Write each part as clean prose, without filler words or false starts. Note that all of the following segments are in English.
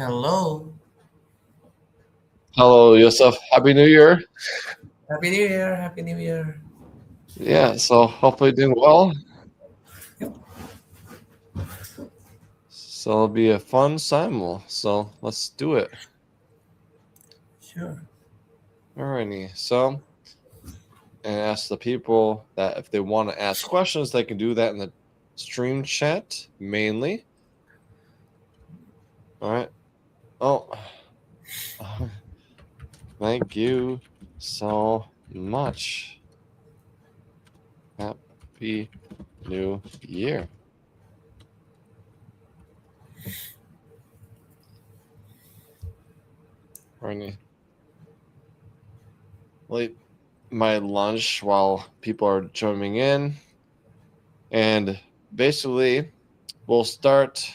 Hello. Hello, Yosef. Happy New Year. Happy New Year. Happy New Year. Yeah, so hopefully doing well. Yep. So it'll be a fun Simul. So let's do it. Sure. Alrighty. So, and ask the people that if they want to ask questions, they can do that in the stream chat mainly. All right. Oh, thank you so much. Happy New Year. Alrighty. Late my lunch while people are joining in. And basically, we'll start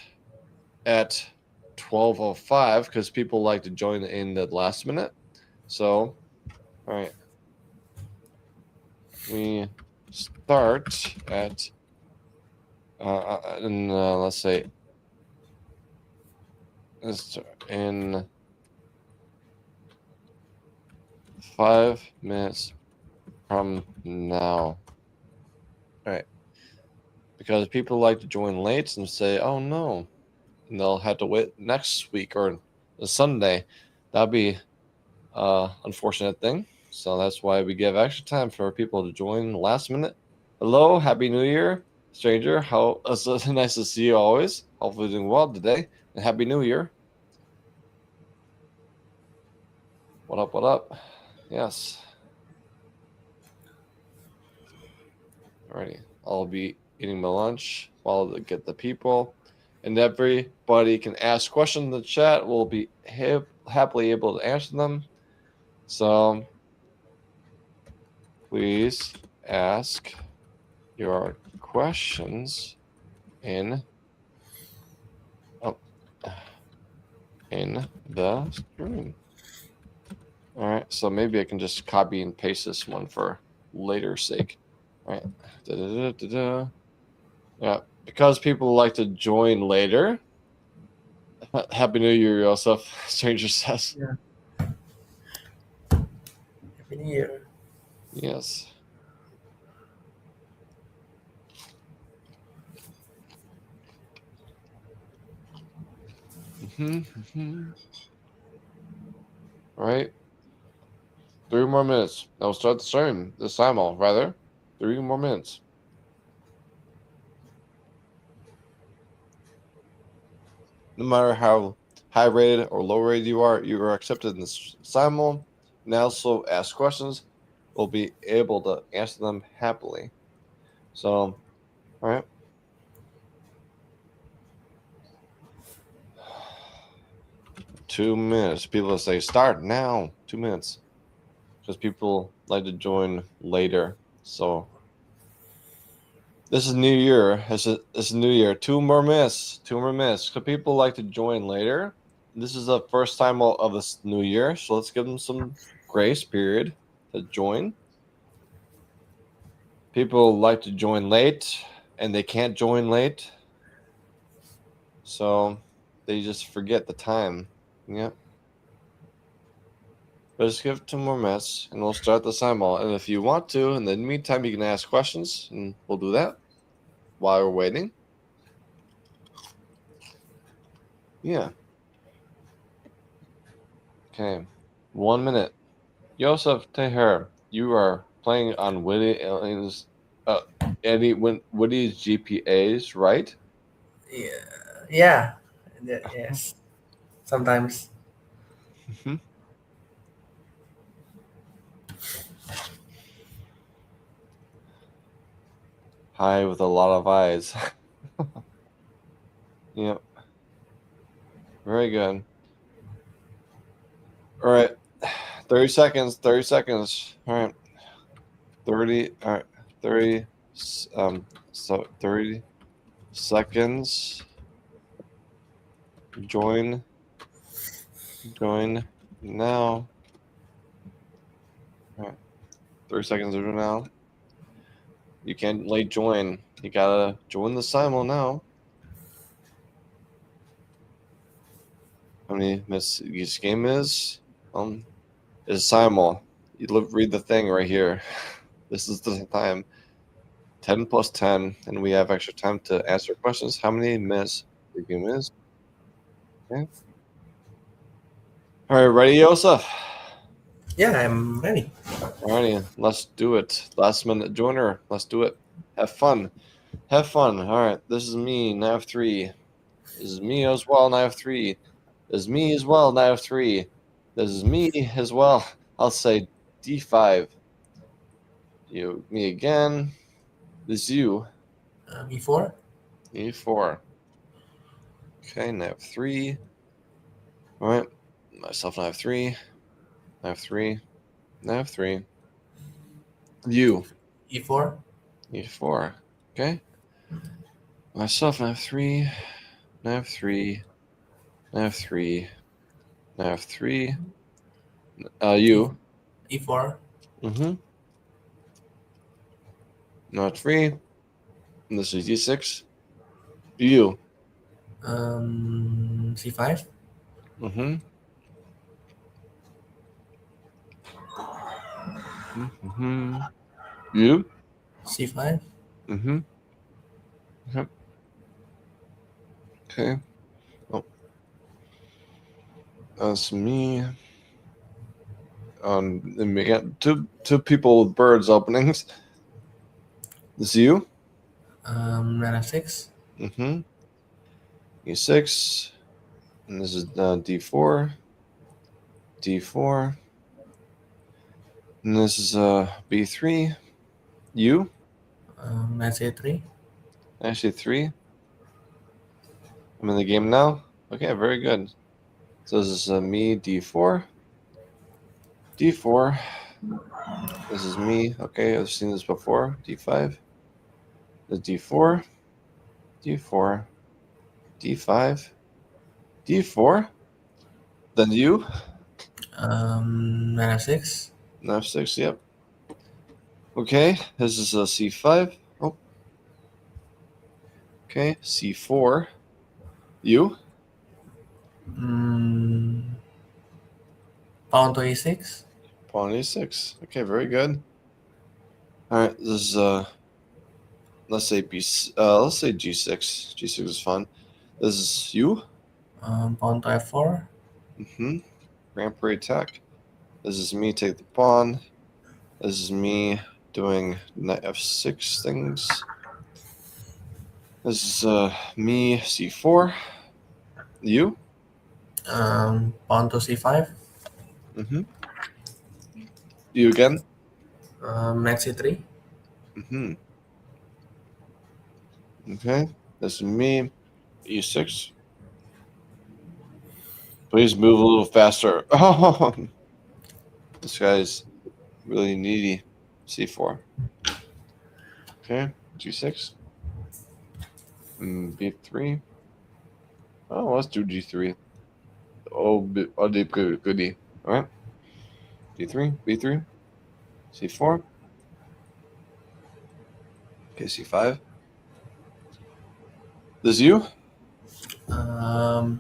at 12:05 because people like to join in the last minute. So, all right, we start at let's say in 5 minutes from now. All right, because people like to join late and say, "Oh no," and they'll have to wait next week or a Sunday. That'd be unfortunate thing. So that's why we give extra time for people to join last minute. Hello, happy New Year, stranger. How it's so nice to see you always. Hopefully doing well today, and happy New Year. What up? What up? Yes. Alrighty. I'll be eating my lunch while I get the people, and everybody can ask questions in the chat. We'll be happily able to answer them. So please ask your questions in oh, in the stream. All right, so maybe I can just copy and paste this one for later sake. All right, da-da-da-da-da. Yeah, because people like to join later. Happy New Year, Yosef. Stranger says. Yeah. Happy New Year. Yes. Mm-hmm. All right, 3 more minutes. I'll start the stream. The Simul, rather. 3 more minutes. No matter how high rated or low rated you are accepted in this Simul. And also ask questions. We'll be able to answer them happily. So, all right. 2 minutes. People say start now. 2 minutes. Because people like to join later. So this is New Year. This is New Year. 2 more minutes. 2 more minutes. So people like to join later. This is the first time of this new year, so let's give them some grace period to join. People like to join late, and they can't join late, so they just forget the time. Yep. But just give 2 more minutes, and we'll start the simul. And if you want to, in the meantime, you can ask questions, and we'll do that while we're waiting. Yeah. Okay. 1 minute. Yosef Teher, you are playing on Woody's, Woody's GPAs, right? Yeah. Yeah. Yes. Sometimes. Mhm. High with a lot of eyes. Yep. Very good. All right. 30 seconds. 30 seconds. All right. 30. All right. 30. So 30 seconds. Join. Join now. All right. 30 seconds from now. You can't late join. You gotta join the simul now. how many minutes each game is. Is Simul. Read the thing right here. This is the time. 10 plus 10, and we have extra time to answer questions. How many minutes the game is? Okay. All right, ready, Yosef? Yeah, I'm ready. Alrighty, let's do it. Last minute joiner. Let's do it. Have fun. Have fun. All right, this is me. Now I have 3. This is me as well. Now I have 3. This is me as well. Now I have 3. This is me as well. I'll say D5. Me again. This is you. E4. E4. Okay, now I have 3. All right, myself. Now I have 3. Now I have 3. Now I have 3. You. E4. E4. Okay. Myself. Now I have 3. Now I have 3. Now I have 3. Now I have 3. You. E4. Mm-hmm. Now I have 3. And this is D6. You. C5. Mm-hmm. Mm-hmm. You. C5. Mm-hmm. Yep. Okay. Oh, that's me. And we got two people with birds openings. This is you. Knight F6. Mm-hmm. E6. And this is D4. D4. And this is B3. You. Knight C3. Actually 3. I'm in the game now. Okay, very good. So this is me, D4. D4. This is me. Okay, I've seen this before. D5. The D4. D4. D5. D4. Then you. Knight F6. F6. Yep. Okay, this is a C5. Oh. Okay, C4. You. Pawn to E6. Pawn E6. Okay, very good. All right, this is let's say let's say G6. G6 is fun. This is you. Pawn to F4. Mm-hmm. Grand Parade attack. This is me take the pawn. This is me doing knight F6 things. This is me C4. You. Pawn to C5. Mm-hmm. You again. Knight C3. Mm-hmm. Okay. This is me E6. Please move a little faster. Oh, this guy's really needy. C4. Okay. G6. B3. Oh, let's do G3. Oh, deep goodie. All right. D3. B3. C4. Okay, C5. This is you? Knight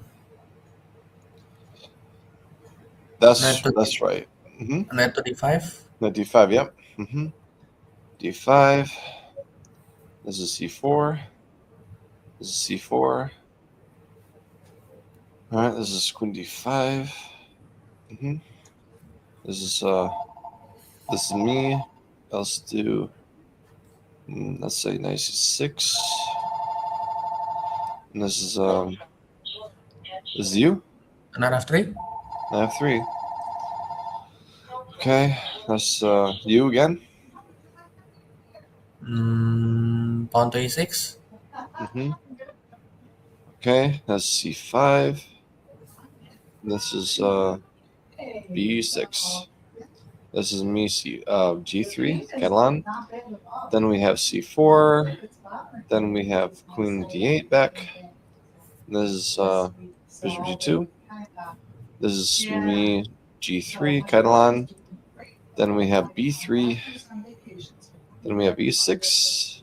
to That's right. Mm-hmm. Knight to D5. Knight D5, yep. Mm-hmm. D5. This is C4. This is C4. All right, this is Queen D5. Mm-hmm. This is me. Let's do let's say Knight C6. And this is you? Knight F3. Knight F3. Okay, that's you again. Pawn to E6. Mm-hmm. Okay, that's C5. This is B6. This is me, G3, Catalan. Then we have C4. Then we have Queen D8 back. This is Bishop G2. This is me, G3, Catalan. Then we have B3. Then we have E6.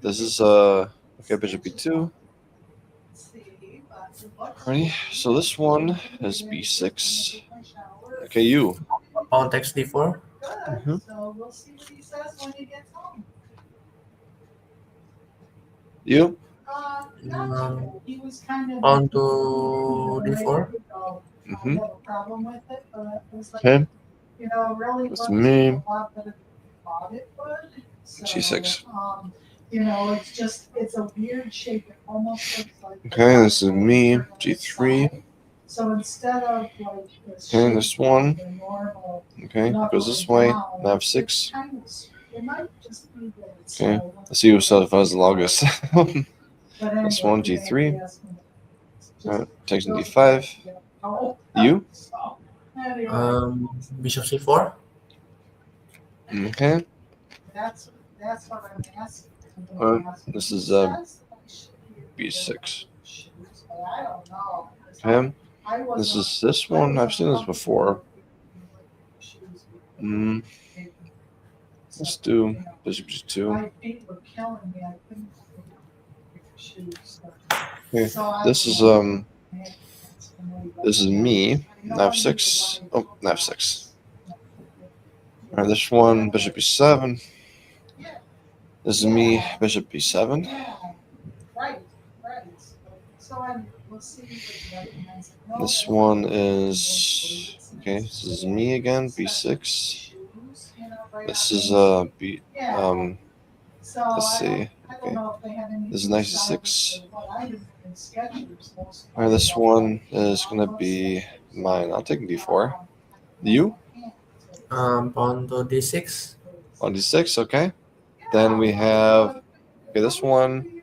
This is okay, Bishop B2. Ready? So this one is b6. Okay, you. Pawn takes d4. Mhm. You. Um, Pawn to d4. Mm-hmm. Okay. That's me. G6. Okay, this is me. G3. Okay, this one. Okay, goes this way. Nav 6. Okay, let's see who has the longest. This one, G3. Takes in D5. You? Bishop c4. Okay. This is B6. Okay. This is this one. I've seen this before. Let's do Bishop G2. Okay. This is me. Nav 6. Oh, Nav 6. Alright, this one, Bishop B7. This is me, Bishop B7. This one is okay. This is me again, B6. This is B. Let's see. Okay, this is 96. Alright, this one is gonna be mine. I'll take D4. You Pawn to d6. on D6. Okay. Then we have this one.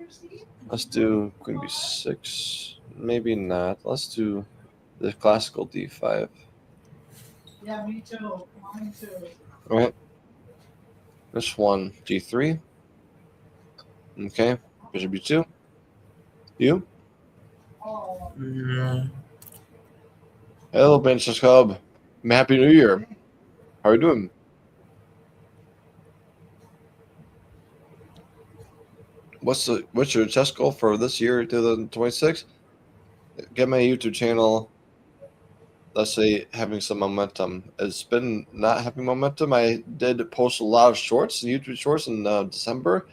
Let's do Queen B6. Maybe not. Let's do the classical D5. Yeah, me too. Mine too. All right. This one, G3. Okay. Bishop B2. You? Hello, Bench Club. Happy New Year. How are you doing? What's your chess goal for this year, 2026? Get my YouTube channel, let's say, having some momentum. It's been not having momentum. I did post a lot of shorts, YouTube shorts in December,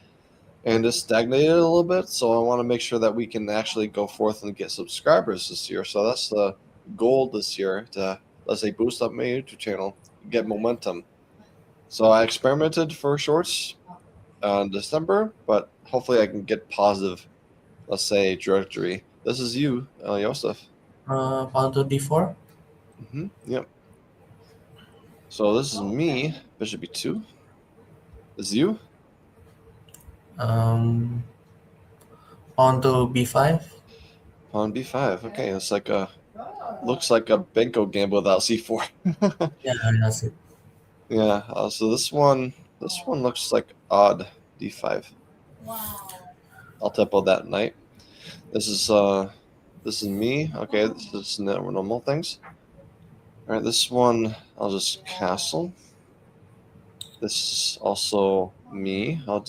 and it stagnated a little bit. So I want to make sure that we can actually go forth and get subscribers this year. So that's the goal this year, to, let's say, boost up my YouTube channel, get momentum. So I experimented for shorts in December, but hopefully I can get positive, let's say, trajectory. This is you, Josef. Pawn to d4. Yep. So this is me, Bishop B2. This is you. Pawn to b5. Pawn B5. Okay, it's like looks like a Benko gamble without C4. Yeah, that's it. Yeah. So this one looks like odd D5. I'll tempo that knight. This is me. Okay, this is normal things. All right, this one I'll just castle. This is also me. I'll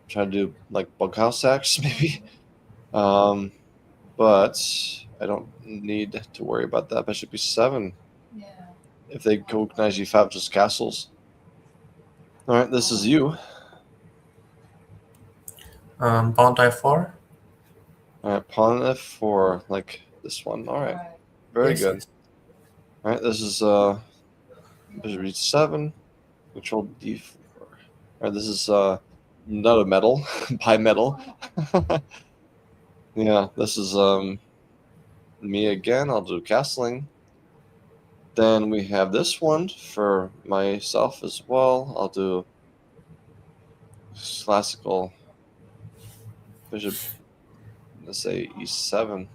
try to do like bunkhouse sacks maybe. But I don't need to worry about that. Bishop B7. Yeah. If they go knight G5, just castles. All right, this is you. Pawn to f4. All right, pawn F4, like this one. All right, very Yes, good. yes. All right, this is Bishop H7, control D4. All right, this is not a metal, bimetal. Yeah, this is me again. I'll do castling. Then we have this one for myself as well. I'll do classical bishop, let's say E7.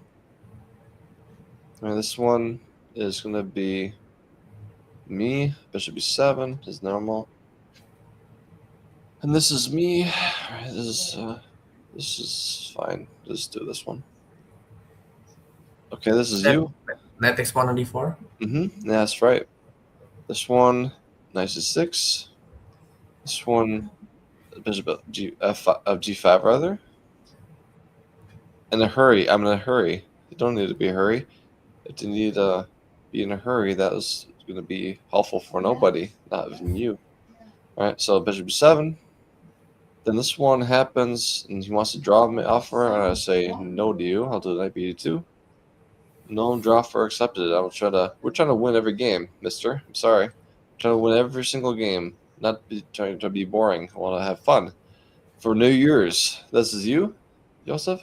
And this one is going to be me, bishop E7 is normal. And this is me. All right, this is fine. Just do this one. Okay, this is you. Knight takes pawn to d4. Yeah, that's right. This one, knight C6. This one, bishop G5 rather. In a hurry. I'm in a hurry. You don't need to be in a hurry. If you need to be in a hurry, that is going to be helpful for nobody, not even you. All right, so bishop b7. Then this one happens, and he wants to draw me offer, and I say no to you. I'll do knight b2. No draw for accepted. We're trying to win every game, mister. I'm sorry. I'm trying to win every single game, not trying to be boring. I want to have fun. For New Year's, this is you, Joseph?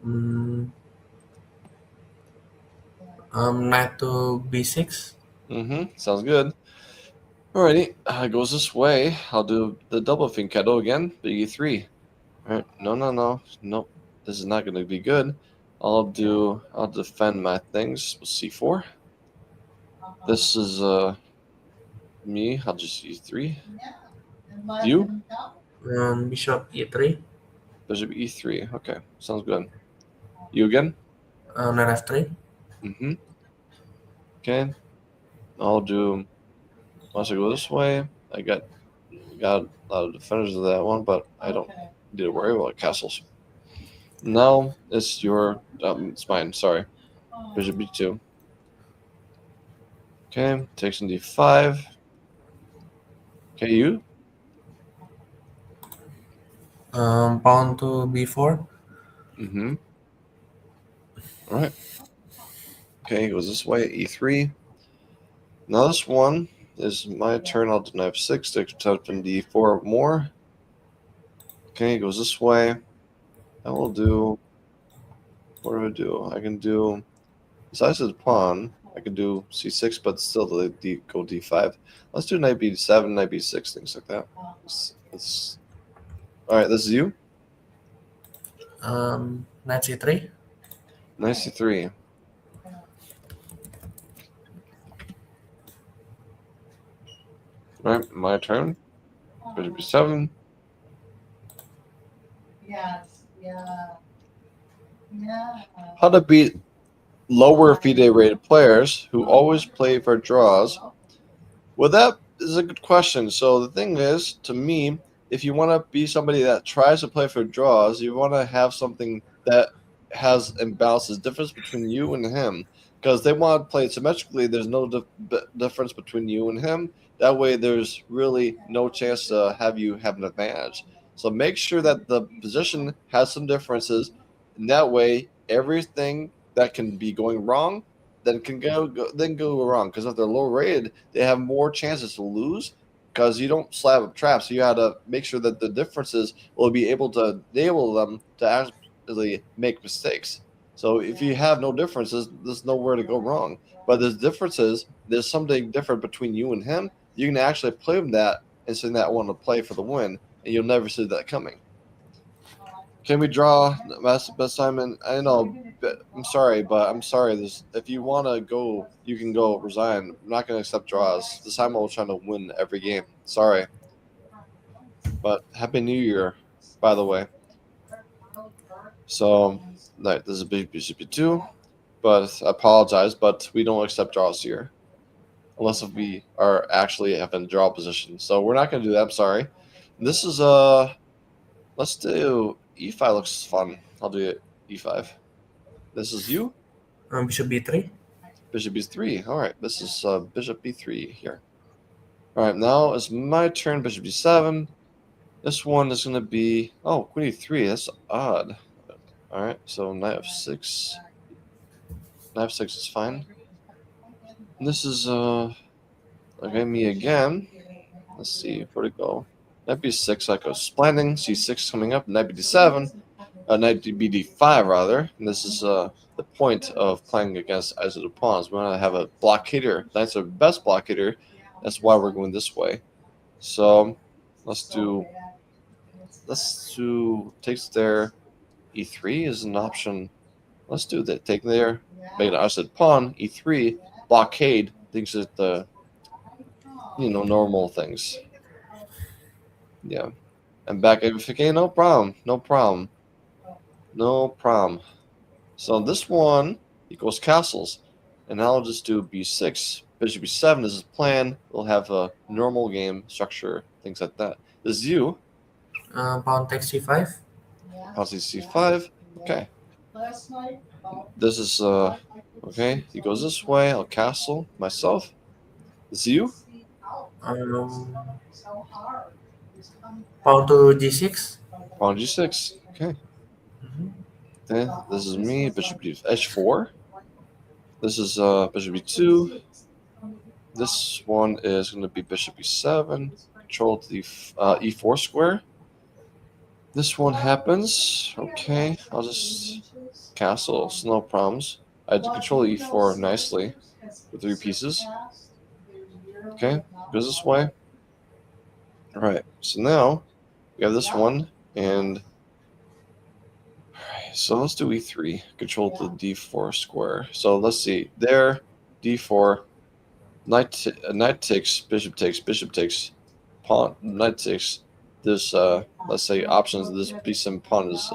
Mm, knight to b6. Sounds good. Alrighty, it goes this way. I'll do the double fianchetto again, big e3. Alright, nope. This is not going to be good. I'll defend my things with c4. This is me. I'll just e3. You? Bishop e3. Bishop e3. Okay, sounds good. You again? Knight f3. Okay. I'll do. Once I go this way, I got a lot of defenders of that one, but I don't need to worry about castles. Now it's your. It's mine. Sorry. Bishop b2. Okay, takes in d5. Okay, you? Pawn to b4. All right. Okay, goes this way, e3. Now this one is my turn. I'll do knight f6 to attempt in d4 more. Okay, goes this way. I will do. What do I do? I can do. Besides the pawn, I can do c6, but still go d5. Let's do knight b7, knight b6, things like that. All right, this is you. Knight c3. Knight c3. All right, my turn. Bishop b7. Yes. Yeah. Yeah. How to beat lower FIDE rated players who always play for draws? Well, that is a good question. So the thing is, to me, if you want to be somebody that tries to play for draws, you want to have something that has imbalances difference between you and him, because they want to play it symmetrically. There's no difference between you and him. That way, there's really no chance to have you have an advantage. So make sure that the position has some differences, and that way, everything that can be going wrong then can go wrong. Because if they're low rated, they have more chances to lose because you don't slab up traps. So you have to make sure that the differences will be able to enable them to actually make mistakes. So if you have no differences, there's nowhere to go wrong. But there's differences. There's something different between you and him. You can actually play him that and send that one to play for the win, and you'll never see that coming. Can we draw, Master Simon? I know, but I'm sorry. If you want to go, you can go resign. I'm not going to accept draws. This time I'm trying to win every game. Sorry. But Happy New Year, by the way. So, this is bishop b2. But I apologize, but we don't accept draws here. Unless if we are actually having draw position. So we're not going to do that. I'm sorry. This is let's do e5 looks fun. I'll do it e5. This is you? Bishop b3. Bishop b3. All right, this is bishop b3 here. All right, now it's my turn. Bishop b7. This one is going to be queen e3. That's odd. All right, so knight f6. Knight f6 is fine. And this is okay, me again. Let's see where to go. Knight b6, I go splending. c6 coming up. Knight b7. Knight bd5 rather. And this is the point of playing against isolated pawns. We want to have a blockader. Knights are the best blockader. That's why we're going this way. So let's do takes there. e3 is an option. Let's do that. Take there. Make an isolated pawn. e3 blockade. Things that the normal things. Yeah. And back okay, no problem. So this one equals castles. And I'll just do b6. Bishop b7 is his plan. We'll have a normal game structure, things like that. This is you. Pawn takes c5. Pawn c5. Okay. This is okay. He goes this way. I'll castle myself. This is you. Um, pawn to g6. Pawn g6. Okay. Mhm. Then this is me. Bishop h4. This is bishop b2. This one is going to be bishop e7. Control to the e4 square. This one happens. Okay, I'll just castle. So no problems. I had to control e4 nicely with 3 pieces. Okay, goes this way. All right. So now we have this one, and all right. So let's do e3. Control to the d4 square. So let's see. There, d4. Knight takes, bishop takes, pawn, knight takes. This, let's say, options. This piece and pawn is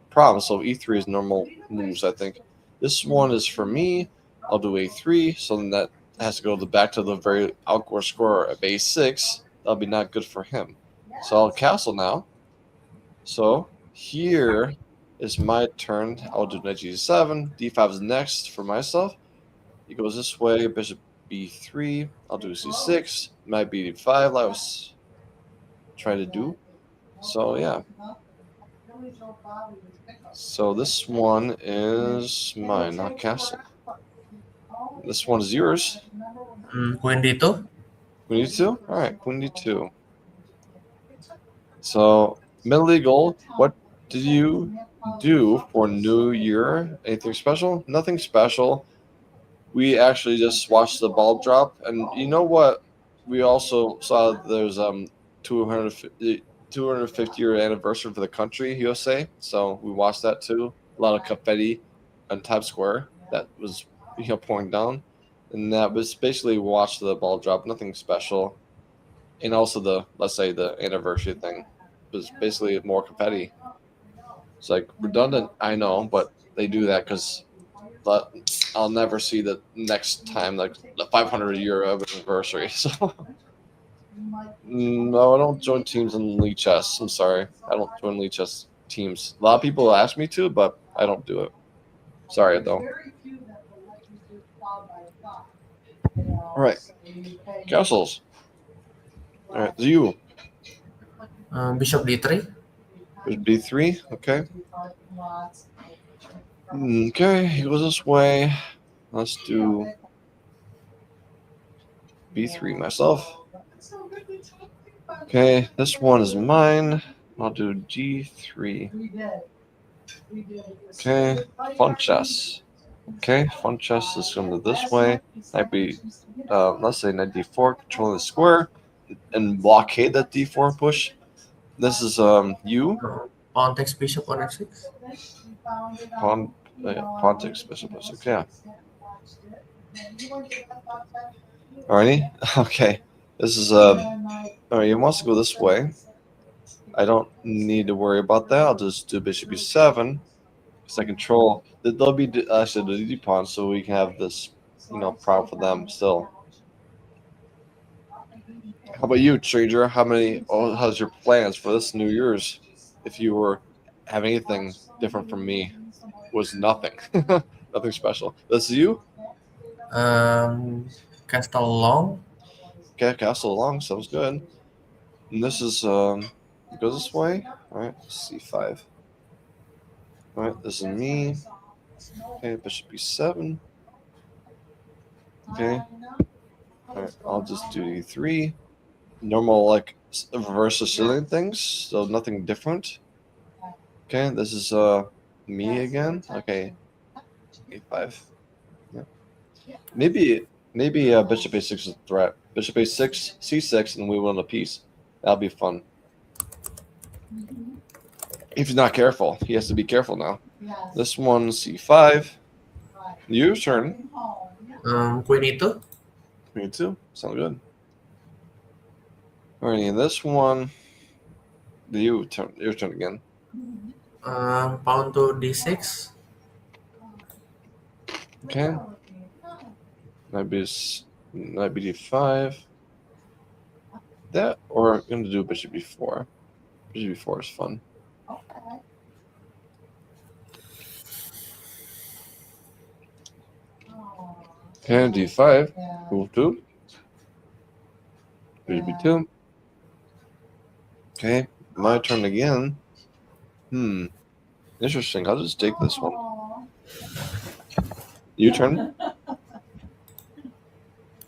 problem. So e3 is normal moves, I think. This one is for me. I'll do a3. So then that has to go back to the very outward square of a6. That'll be not good for him. So I'll castle now. So here is my turn. I'll do knight g7. d5 is next for myself. He goes this way. Bishop b3. I'll do c6. Knight b5. Like I was trying to do. So yeah. So this one is mine, not castle. This one is yours. Queen d2. Queen d2? Alright, queen d2. So, Middle what did you do for New Year? Anything special? Nothing special. We actually just watched the ball drop, and you know what? We also saw there's 250-year anniversary for the country USA, so we watched that too. A lot of confetti on Times Square that was pouring down, and that was basically watched the ball drop. Nothing special, and also the let's say the anniversary thing was basically more confetti. It's like redundant, I know, but they do that because I'll never see the next time like the 500-year anniversary. So no, I don't join teams in League Chess. I'm sorry, I don't join League Chess teams. A lot of people ask me to, but I don't do it. Sorry, though. All right, castles. All right, you. Bishop d3. There's b3. Okay. Okay, he goes this way. Let's do b3 myself. Okay, this one is mine. I'll do g3. Okay, fun chess. Okay, fun chess is going to this way. Might be, let's say knight d4, controlling the square, and blockade that d4 push. This is you. Pawn takes bishop on f6. Pawn takes bishop f6. Yeah. Alrighty. Okay. This is Alright, he wants to go this way. I don't need to worry about that. I'll just do bishop e7 because I control. There'll be actually the d pawn, so we can have this, problem for them still. How about you, Trader? How's your plans for this New Year's? If you were having anything different from me, was nothing, nothing special. This is you. Castle long. Okay, castle along sounds good. And this is it goes this way. All right, c5. All right, this is me. Okay, bishop e7. Okay. All right, I'll just do e3. Normal like reverse Sicilian things, so nothing different. Okay, this is me again. Okay, a5. Yeah. Maybe bishop a6 is a threat. Bishop a6, c6, and we win a piece. That'll be fun. If he's not careful, he has to be careful now. This one c5. Your turn. Queen e2. Me too. Sound good. Alrighty, this one. Your turn again. Pawn to d6. Okay. Might be d5. That or I'm gonna do bishop b4. Bishop b4 is fun. Okay, d5. Yeah. Move 2. Bishop b2. Okay, my turn again. Interesting. I'll just take this one. Aw. You turn.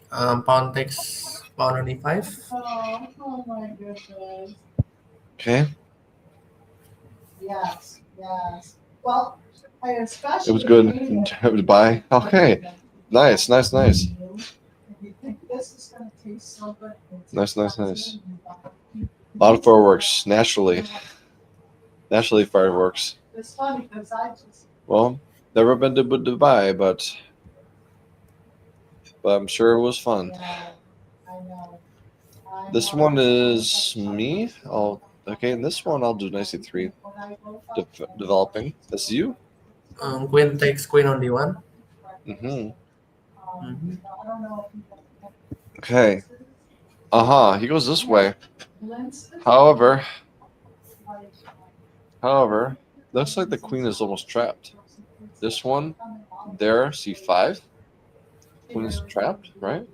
Pawn takes pawn on e5. Oh my goodness. Okay. Yes, yes. Well, I especially It was good. hate it. Bye. Okay. Nice. And you think this is going to taste so good. It's Nice. expensive, you buy it. A lot of fireworks. Naturally fireworks. It's funny because I just, Well, never been to Dubai, but I'm sure it was fun. yeah, I know. This one is me. Okay, and this one I'll do knight c3. Developing. That's you. Queen takes queen on d1. Mm-hmm. Mhm. Okay. He goes this way. However, looks like the queen is almost trapped. This one, there, c5. Queen is trapped, right?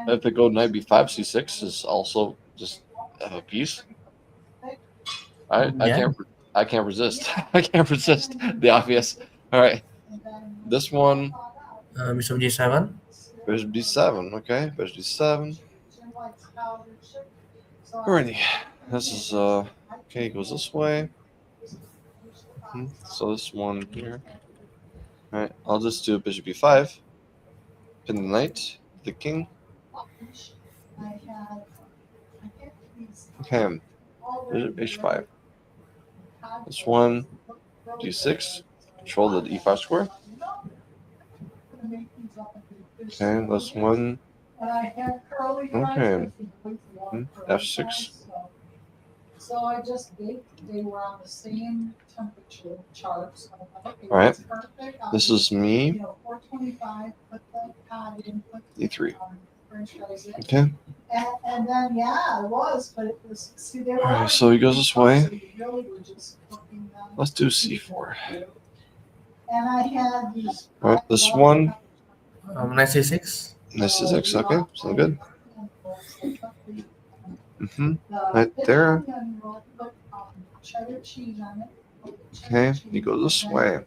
If they go knight b5, c6 is also just a piece. I Yeah. can't resist. I can't resist the obvious. All right, this one, Bishop g7. bishop d7. Okay, bishop d7. Alrighty, this is okay. Goes this way. So this one here. All right, I'll just do bishop b5. Pin the knight, the king. Okay, bishop h5. This one, d6. Control the e5 square. Okay, this one. Okay. F6. So I just baked, they were on the same temperature chart. So I'm like, okay, All right. that's perfect. This is me. 425, put the pot in, put E3. French fries in. Okay. And then, yeah, it was, but it was, see, they were. All right, so he goes this way. So you really were just cooking them. Let's do c4. And I had these. All right, this one. Knight c6. Knight c6. Okay, sound good. Right there. Okay, he goes this way.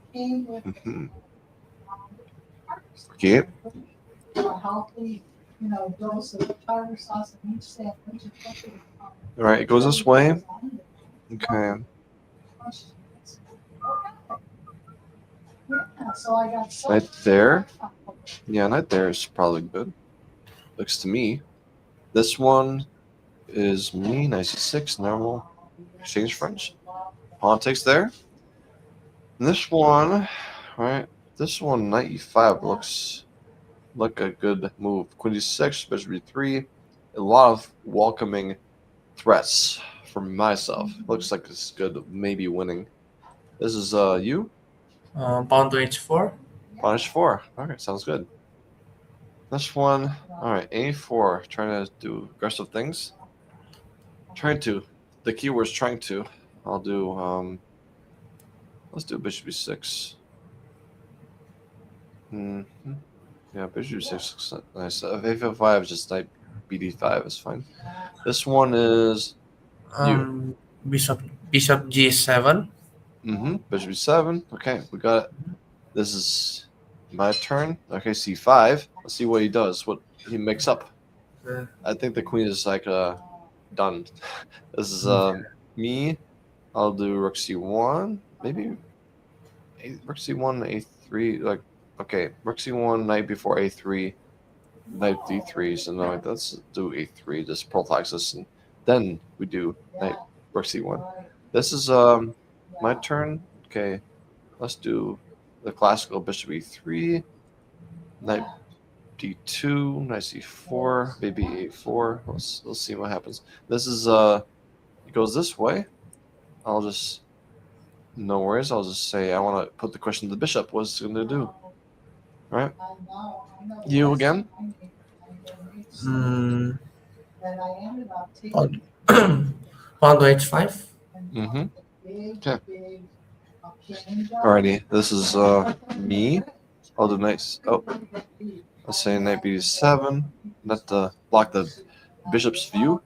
Okay. All right, it goes this way. Okay. Right there. Yeah, right there is probably good. Looks to me. This one is me, knight c6, normal. Exchange French. Pawn takes there. And this one, right? This one, knight e5 looks like a good move. Queen d6, bishop b3. A lot of welcoming threats for myself. Looks like it's good, maybe winning. This is you. Pawn to h4. Pawn h4. All right, sounds good. This one, all right, a4. Trying to do aggressive things. Trying to. The keyword is trying to. I'll do. Let's do bishop b6. Yeah, bishop b6 looks nice. A5 is just knight bd5 is fine. This one is Bishop g7. Bishop b7. Okay, we got it. This is my turn. Okay, c5. Let's see what he does. What he makes up. I think the queen is like done. This is me. I'll do rook c1. Maybe rook c1, a3. Like, okay, rook c1, knight before a3, knight d3. So no, let's do a3. Just prophylaxis, and then we do knight rook c1. This is my turn. Okay, let's do the classical bishop e3, knight d2, knight c4, maybe a4. Let's see what happens. This is it goes this way. I'll just no worries. I'll just say I want to put the question to the bishop. What's it going to do? All right. You again. Pawn to h5. Okay. Alrighty. This is me. I'll do knight. Oh, let's say knight b7. Not to block the bishop's view.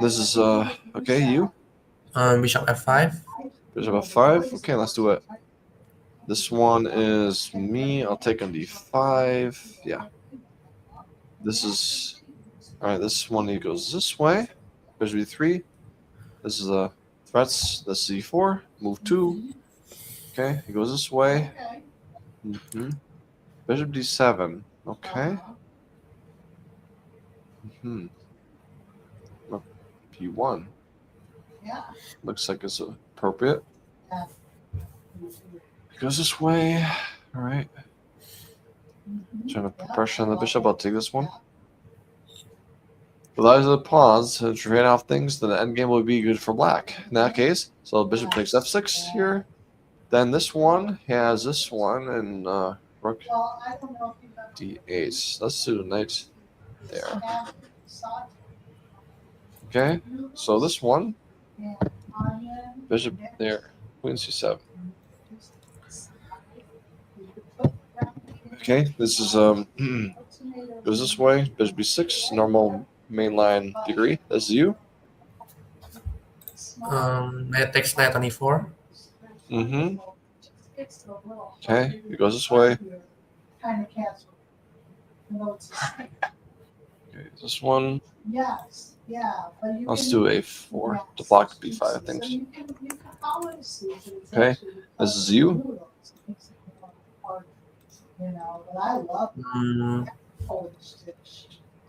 This is okay. You Bishop f5. bishop f5. Okay, let's do it. This one is me. I'll take on d5. Yeah. This is all right. This one he goes this way. Bishop d3. This is threats. That's c4. Move 2. Okay, he goes this way. Bishop d7. Okay. P1. Looks like it's appropriate. He goes this way. All right. Trying to put pressure on the bishop. I'll take this one. Without a pause to trade off things, then the endgame will be good for black. In that case, so bishop takes f6 here. Then this one has this one and rook d8. Let's do the knight there. Okay, so this one, bishop there, queen c7. Okay, this is goes this way, bishop b6, normal mainline degree. That's you. Knight takes knight on e4. Okay, it goes this way. Okay, this one. Let's do a4 to block b5 things. Okay, this is you.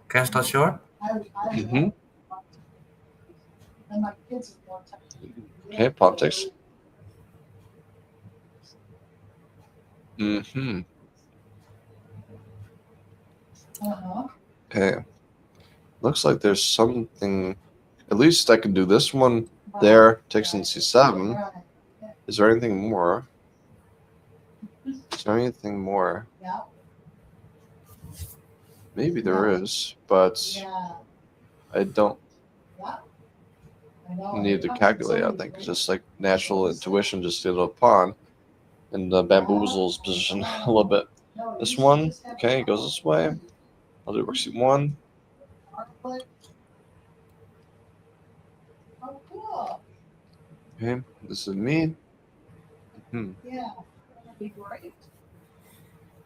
Castle short. Okay, politics. Okay. Looks like there's something. At least I can do this one there. Takes in c7. Is there anything more? Is there anything more? Maybe there is, but I don't need to calculate. I think it's just like natural intuition. Just get a pawn and bamboozles position a little bit. This one, okay, goes this way. I'll do rook c1. Okay, this is me.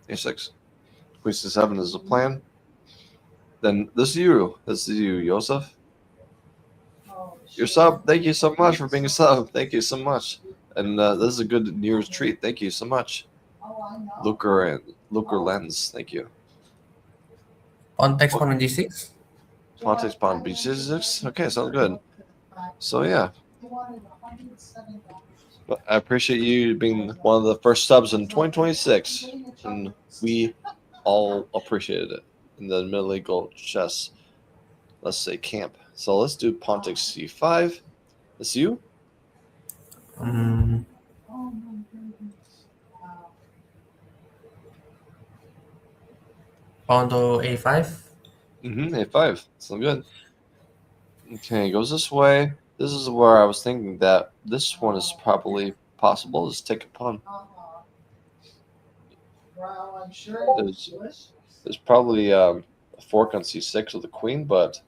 a6. Queen c7 is the plan. Then this is you. This is you, Joseph. Your sub. Thank you so much for being a sub. Thank you so much. And this is a good New Year's treat. Thank you so much. Looker Lens. Thank you. Pawn takes pawn on g6. Pawn takes pawn b6. Okay, sounds good. So yeah. But I appreciate you being one of the first subs in 2026, and we all appreciated it in the Middle Eagle chess, let's say, camp. So let's do pawn takes c5. That's you. Pawn to a5. A5. Sounds good. Okay, goes this way. This is where I was thinking that this one is probably possible. Just take a pawn. There's probably a fork on c6 with the queen, but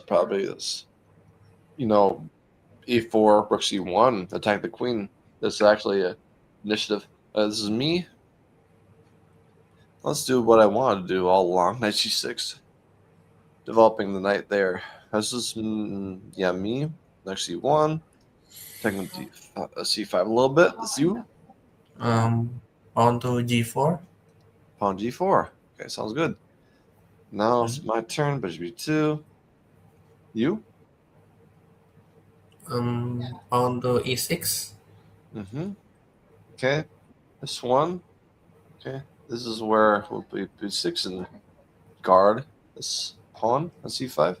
probably this, e4, rook c1, attack the queen. This is actually an initiative. This is me. Let's do what I wanted to do all along. Knight c6. Developing the knight there. This is, me. Knight c1. Taking c5 a little bit. This is you. Pawn to g4. Pawn g4. Okay, sounds good. Now it's my turn. Bishop b2. You? Pawn to e6. Okay. This one. Okay. This is where we'll be b6 and guard this pawn on c5.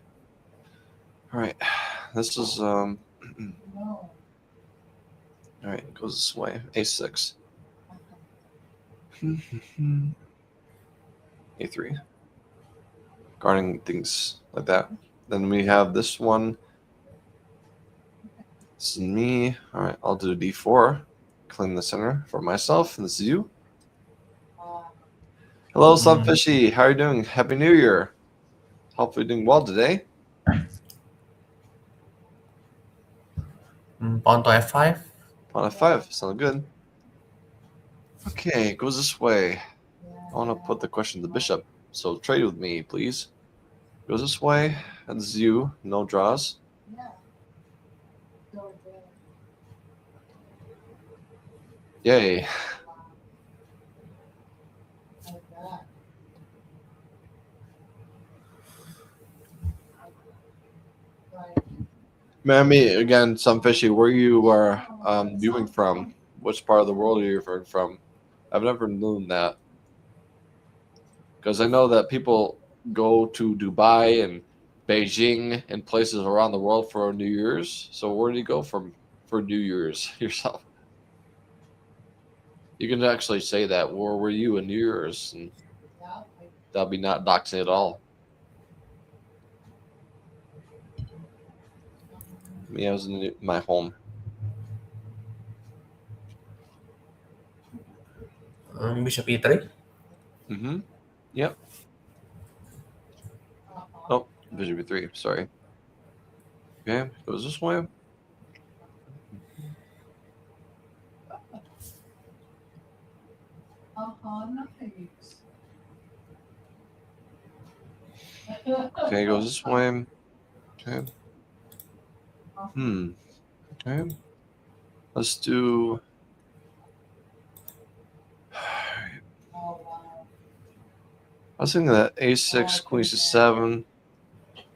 All right. This is all right. It goes this way. a6. a3. Guarding things like that. Then we have this one. This is me. All right. I'll do d4. clean the center for myself, and this is you. Uh, Hello, Sunfishy. How are you doing? Happy New Year. Hopefully doing well today. Pawn to f5. Pawn f5. Sounds good. Okay, it goes this way. I want to put the question to the bishop. So trade with me, please. Goes this way. And this is you. No draws. yeah. Go again. Yay. Like that. Right. Mammy, again, Sunfishy, where you are viewing from? Which part of the world are you referring from? I've never known that. Because I know that people go to Dubai and Beijing and places around the world for New Year's. So where do you go from for New Year's yourself? You can actually say that. Where were you in New Year's? And Yeah. Like, that'll be not doxing at all. Me, I was in my home. Bishop e3. Mm-hmm. Yep. Oh, bishop e3. Sorry. Okay, goes this way. nice. Okay, goes this way. Okay. Okay. Let's do. Oh, wow. I was thinking that a6, queen c7,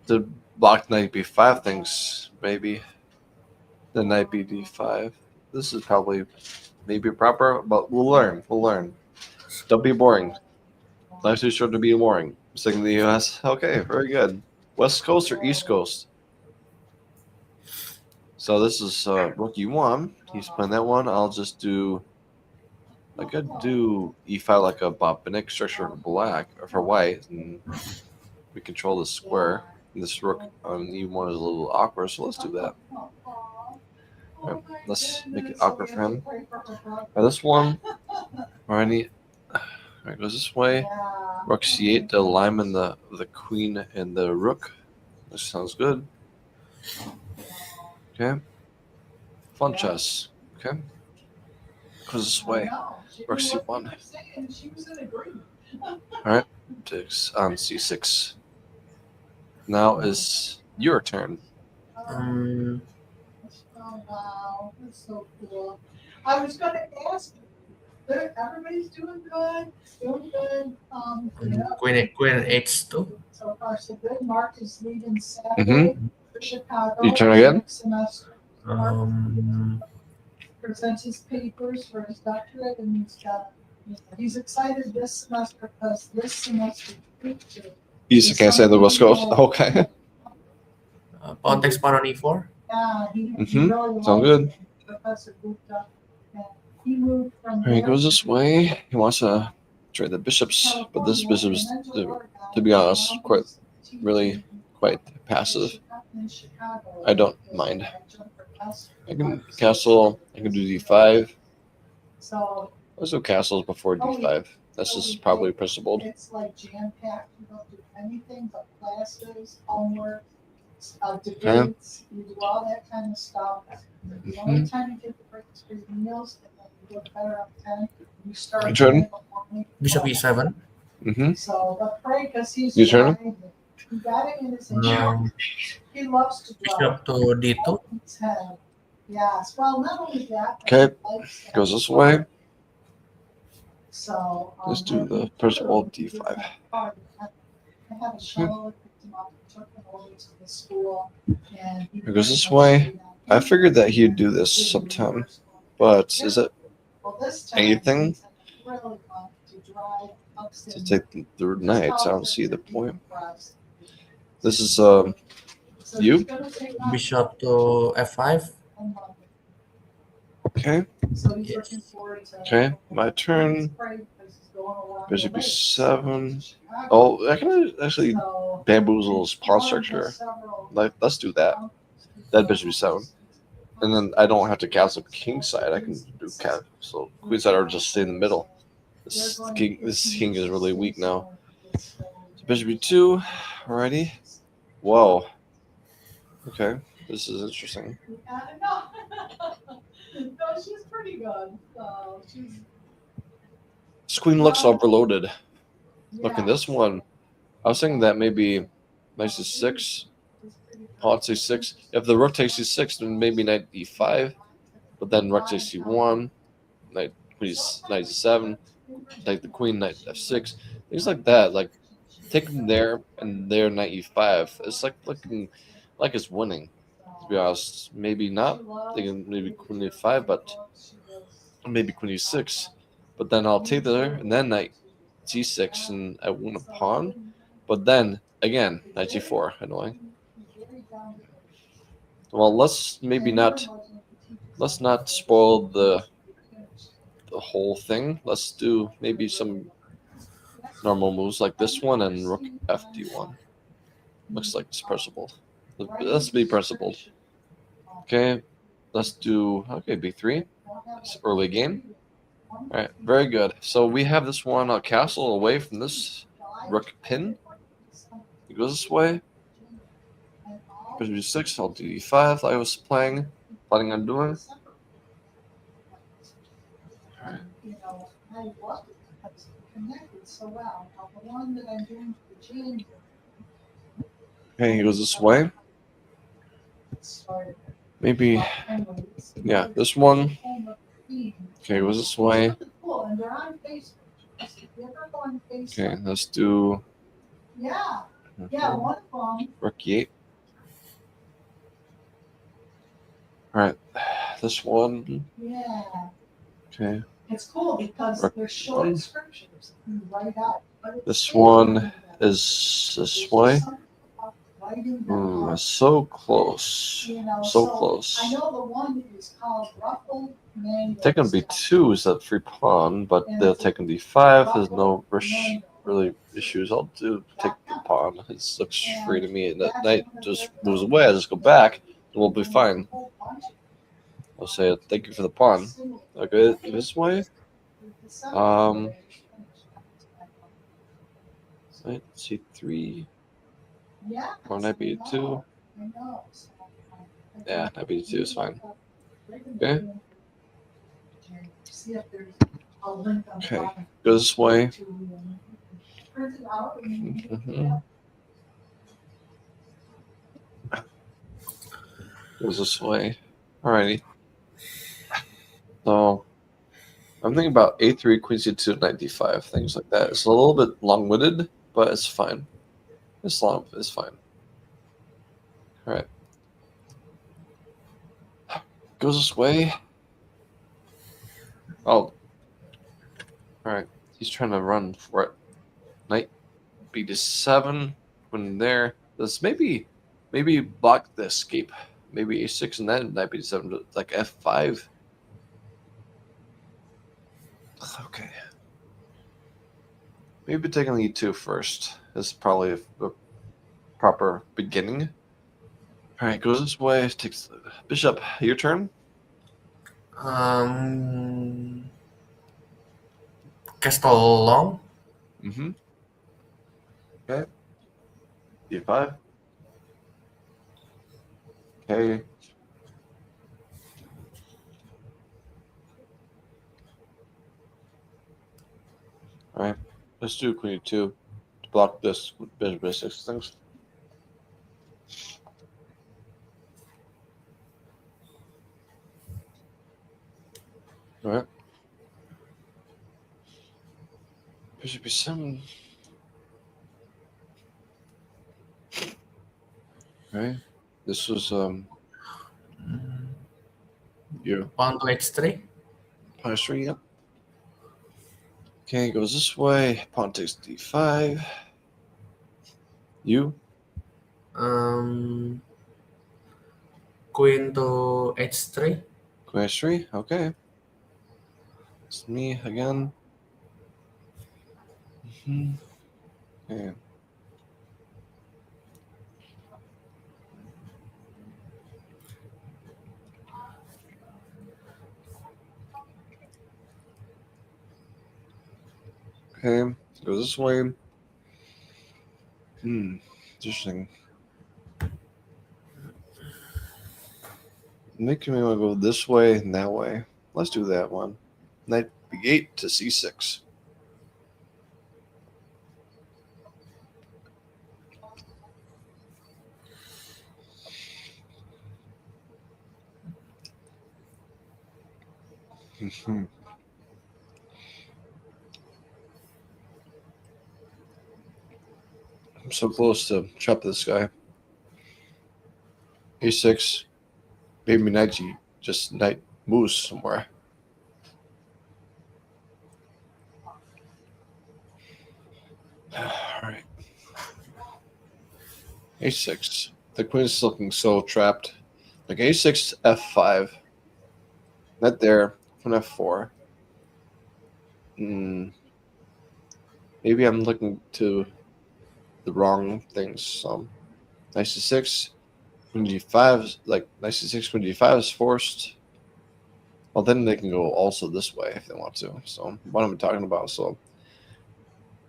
the block knight b5 things, maybe. The knight bd5. This is probably maybe proper, but we'll learn. We'll learn. Don't be boring. Life's too short to be boring. Sticking to the US. Okay, very good. West Coast or East Coast? So this is rook e1. He's playing that one. I'll just do. I could do e5 like a Botvinnik structure for black or for white, and we control the square. And this rook on e1 is a little awkward, so let's do that. Right, let's make it awkward for him. Right, this one, or any. Right, goes this way. Yeah. Rook c8 to alignment the queen and the rook. This sounds good. Okay. Fun chess. Okay. Goes this way. Rook c1. She was in agreement. Alright. Takes on c6. Now is your turn. Um, Oh, wow. That's so cool. I was going to ask you. Everybody's doing good. Doing good. Yeah. queen h2. So far, so good. Mark is leaving Saturday for Chicago. Your turn again? Next semester. Mark Um, presents his papers for his doctorate, and he's excited this semester because this semester. You can't say the West Coast. Okay. pawn takes pawn on e4. Yeah, he Mhm. really Sound liked good. it. Professor Gupta. And he moved from Alright, he there goes this way. He wants to trade the bishops, but this bishop is, to be honest, really quite passive. I don't mind. I can castle. I can do d5. So Let's do castles before d5. This is probably principled. it's like jam packed. You don't do anything but classes, homework, debates. You do all that kind of stuff. The only time you get the breaks for your meals, and then you go to bed around 10. You start. Your turn. in the morning. Bishop e7. Mm-hmm. So, but pray because he's. Your turn. trying. He got it in his Um, He loves to draw. bishop to d2. Yes, well, not only that. but Okay. he likes to Goes have this fun. way. So. Let's do the principled d5. I have a shuttle that picked him up, and took him over to the school, and. It goes this way. I figured that he'd do this sometime, but is it Well, this time anything he's really wanted to drive to upstairs. take the nights? I don't see the point. Impressed. This is So you? he's gonna take off Bishop to f5. on Monday. okay. So he's Yes. looking forward to. Okay, my turn. He's afraid because he's going along the Bishop lake. e7. Chicago. Oh, I can actually So, bamboozle his pawn one of the structure. several Let's do that. uncles That bishop e7. And then I don't have to castle king side. I can do so queen side or just stay in the middle. This king is really weak now. So bishop b2. Alrighty. Whoa. Okay. This is interesting. I know. No, she's pretty good. She's. This queen looks overloaded. Look Yeah. at this one. I was thinking that maybe knight c6, pawn c6. If the rook takes c6, then maybe knight e5. But then rook takes c1, knight knight c7, take the queen, knight f6, things like that. Like take them there and there, knight e5. It's like looking like it's winning. To be honest, maybe not. Thinking maybe queen e5, but maybe queen e6. But then I'll take there and then knight g6, and I win a pawn. But then again, knight g4, annoying. Well, let's not spoil the whole thing. Let's do maybe some normal moves like this one and rook fd1. Looks like it's principled. Let's be principled. Okay, let's do b3. It's early game. All right, very good. So we have this one castle away from this rook pin. It goes this way. Bishop g6, I'll do e5 like I was planning on doing. All right. Okay, he goes this way. Maybe, yeah, this one. Okay, it goes this way. Okay, let's do rook e8. All right, this one. Okay. It's cool because they're short scriptures. You write out. This one is this way. So close. So close. I know the one is called Ruffled Manual. Taking b2 is that free pawn, but they'll take on d5. There's no really issues. I'll take the pawn. It looks free to me. And that knight just moves away. I just go back, and we'll be fine. I'll say thank you for the pawn. Okay, this way. Knight c3. Or knight b2. Yeah, knight b2 is fine. Okay. Okay, go this way. Goes this way. Alrighty. So I'm thinking about a3, queen c2, knight d5, things like that. It's a little bit long-winded, but it's fine. It's fine. All right. Goes this way. Oh. All right. He's trying to run for it. Knight b7. When there. This maybe block the escape. Maybe a6 and then knight b7, like f5. Okay. Maybe taking e2 first is probably a proper beginning. All right, goes this way. Takes the bishop. Your turn. Castle long. Mm-hmm. Okay. d5. Okay. All right. Let's do queen e2 to block this bishop b6 things. All right. Bishop b7. Okay. This was you. Pawn to h3. Pawn h3, yep. Okay, goes this way. Pawn takes d5. You. Queen to h3. Queen h3, okay. It's me again. Okay. Okay, go this way. Interesting. Making me want to go this way and that way. Let's do that one. Knight b8 to c6. Mhm. I'm so close to chop this guy. a6. Maybe knight g. Just knight moves somewhere. Alright. a6. The queen's looking so trapped. Like a6, f5. Not there. From f4. Maybe I'm looking to the wrong things. Knight c6. Queen g5. Like knight c6, queen g5 is forced. Well, then they can go also this way if they want to. So what am I talking about? So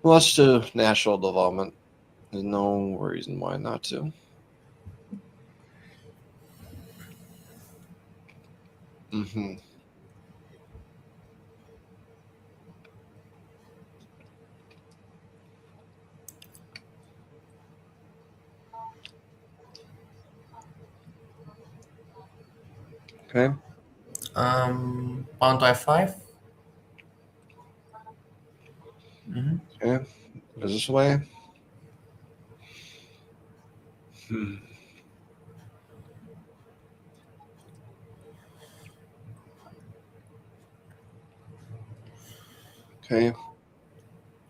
let's do natural development. There's no reason why not to. Mm-hmm. Okay. Pawn to f5. Okay. Goes this way. Okay.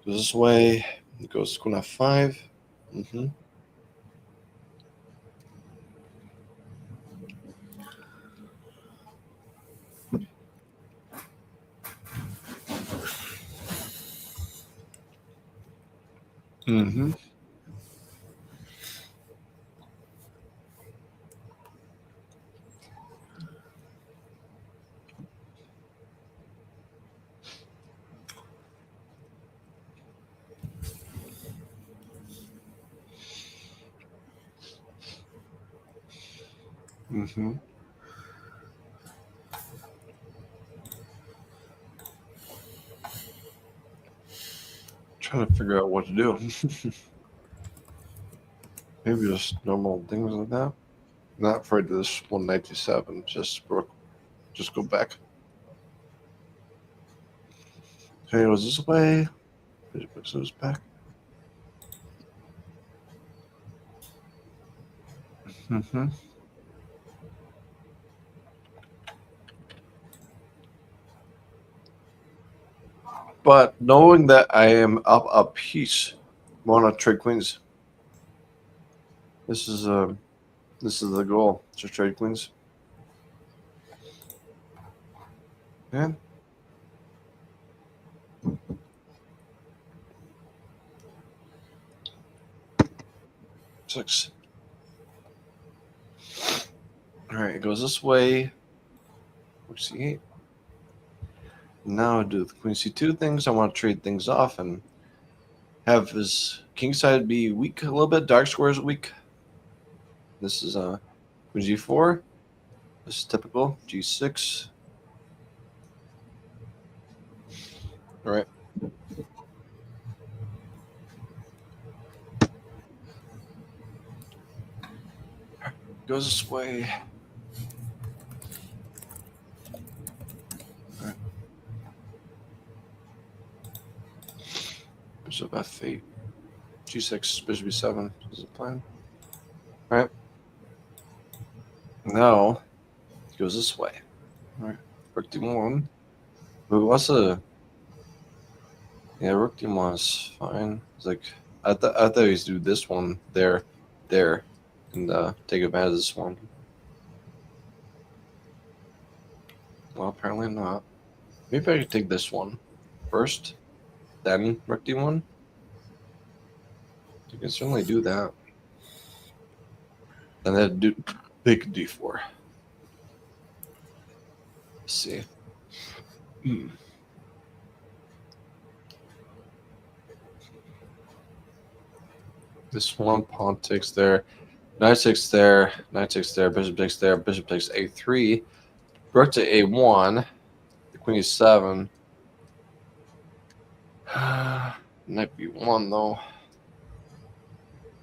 Goes this way. It goes queen f5. Mm-hmm. Mm-hmm. Mm-hmm. Trying to figure out what to do. Maybe just normal things like that. Not afraid of this 197. Just go back. Okay, it was this way. Push those back. Mm-hmm. But knowing that I am up a piece, I want to trade queens. This is the goal to trade queens. Yeah. Six. All right, it goes this way. C8. Now do the queen c2 things. I want to trade things off and have his king side be weak a little bit. Dark squares weak. This is queen g4. This is typical. G6. All right. Goes this way. All right. Bishop f8. G6. Bishop b7 is the plan. All right. Now it goes this way. All right. Rook d1. But what's a rook d1 is fine. It's like I thought he'd do this one there, and take advantage of this one. Well, apparently not. Maybe I could take this one first, then rook d1. You can certainly do that. And then do big d4. Let's see. This one pawn takes there, knight takes there, knight takes there, bishop takes there, bishop takes a3, rook to a1, the queen e7. Knight b1 though.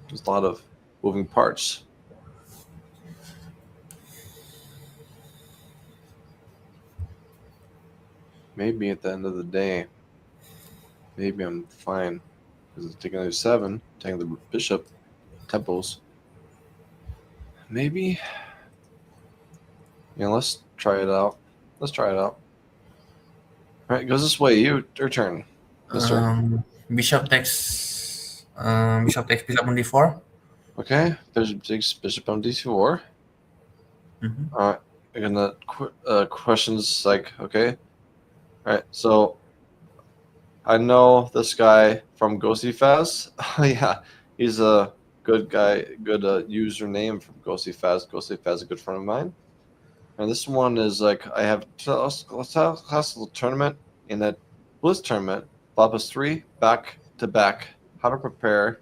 There's a lot of moving parts. Maybe at the end of the day, maybe I'm fine because it's taking a7, taking the bishop, temples. Maybe. Yeah, let's try it out. Let's try it out. All right, it goes this way. Your turn, mister. Bishop takes bishop on d4. Okay, bishop takes bishop on d4. Mm-hmm. All right, again, the questions like, okay. All right, so I know this guy from Ghosty Faz. Yeah, he's a good guy, good username from Ghosty Faz. Ghosty Faz is a good friend of mine. And this one is like, I have classical tournament in that Blitz tournament, Blabus 3, back to back. How to prepare.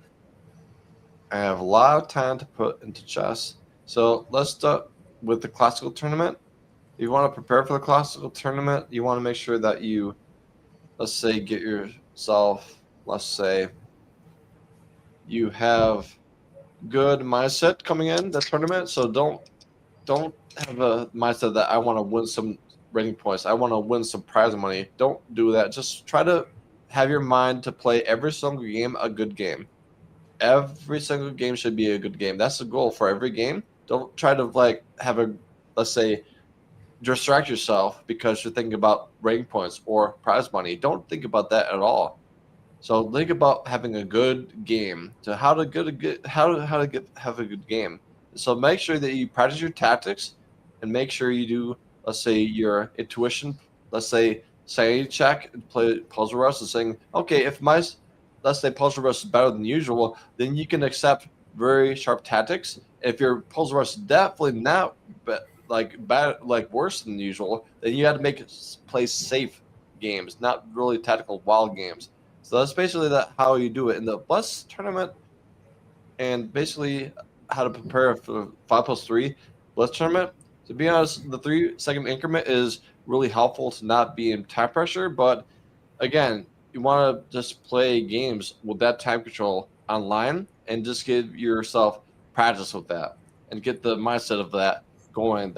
I have a lot of time to put into chess. So let's start with the classical tournament. If you want to prepare for the classical tournament, you want to make sure that you, let's say, get yourself, let's say, you have good mindset coming in the tournament. So don't have a mindset that I want to win some rating points. I want to win some prize money. Don't do that. Just try to have your mind to play every single game a good game. Every single game should be a good game. That's the goal for every game. Don't try to like have a, let's say, distract yourself because you're thinking about rating points or prize money. Don't think about that at all. So think about having a good game. To how to get a good have a good game. So make sure that you practice your tactics and make sure you do, let's say, your intuition. Let's say sanity check and play puzzle rush and saying, okay, if my, let's say, puzzle rush is better than usual, then you can accept very sharp tactics. If your puzzle rush is definitely not bad, like worse than usual, then you have to play safe games, not really tactical wild games. So that's basically how you do it in the bus tournament, and basically how to prepare for 5+3 bus tournament. To be honest, the 3-second increment is really helpful to not be in time pressure. But again, you want to just play games with that time control online and just give yourself practice with that and get the mindset of that going.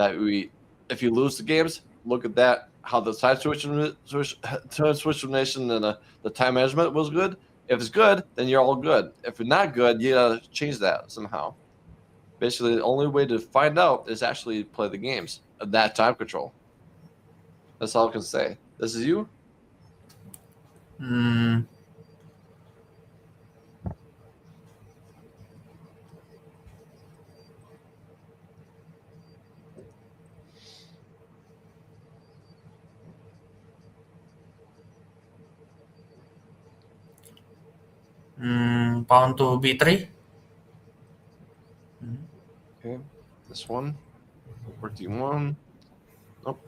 If you lose the games, look at that, how the time switch and the time management was good. If it's good, then you're all good. If it's not good, you gotta change that somehow. Basically, the only way to find out is actually play the games of that time control. That's all I can say. This is you. Mm, pawn to b3. Okay, this one. Rook d1. Nope.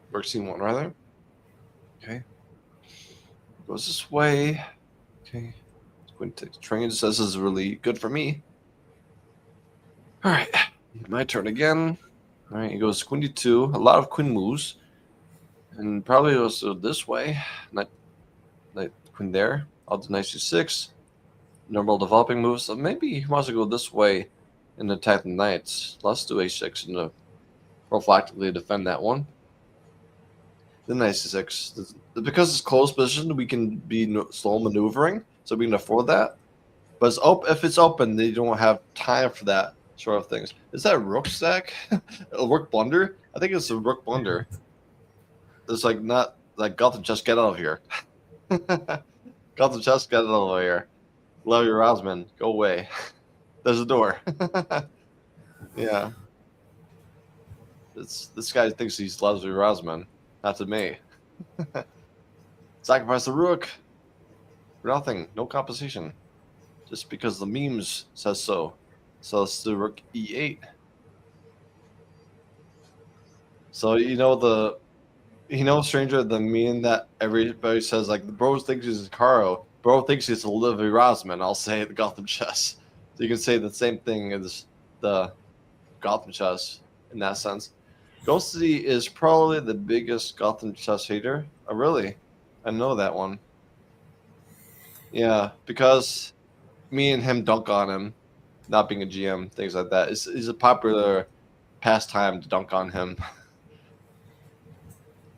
Rook c1 rather. Okay. Goes this way. Okay. Queen takes trains. This is really good for me. All right. My turn again. All right. He goes queen d2. A lot of queen moves. And probably also this way. Knight queen there. I'll do knight c6. Normal developing moves. So maybe he wants to go this way and attack the knights. Let's do a6 and prophylactically defend that one. Then knight c6. Because it's close position, we can be slow maneuvering, so we can afford that. But if it's open, they don't have time for that sort of things. Is that a rook stack? A rook blunder? I think it's a rook blunder. It's like not like Gotham just get out of here. Gotham just get out of here. Larry Rosman, go away. There's a door. Yeah. This guy thinks he's Leslie Rosman. Not to me. Sacrifice the rook. For nothing. No compensation. Just because the memes says so. So let's do rook e8. So stranger, the meme that everybody says, like, the bros thinks he's Caro, bro thinks he's Olivia Rosman. I'll say the Gotham chess. So you can say the same thing as the Gotham chess in that sense. Ghosty is probably the biggest Gotham chess hater. Oh, really? I know that one. Yeah, because me and him dunk on him, not being a GM, things like that. It's a popular pastime to dunk on him.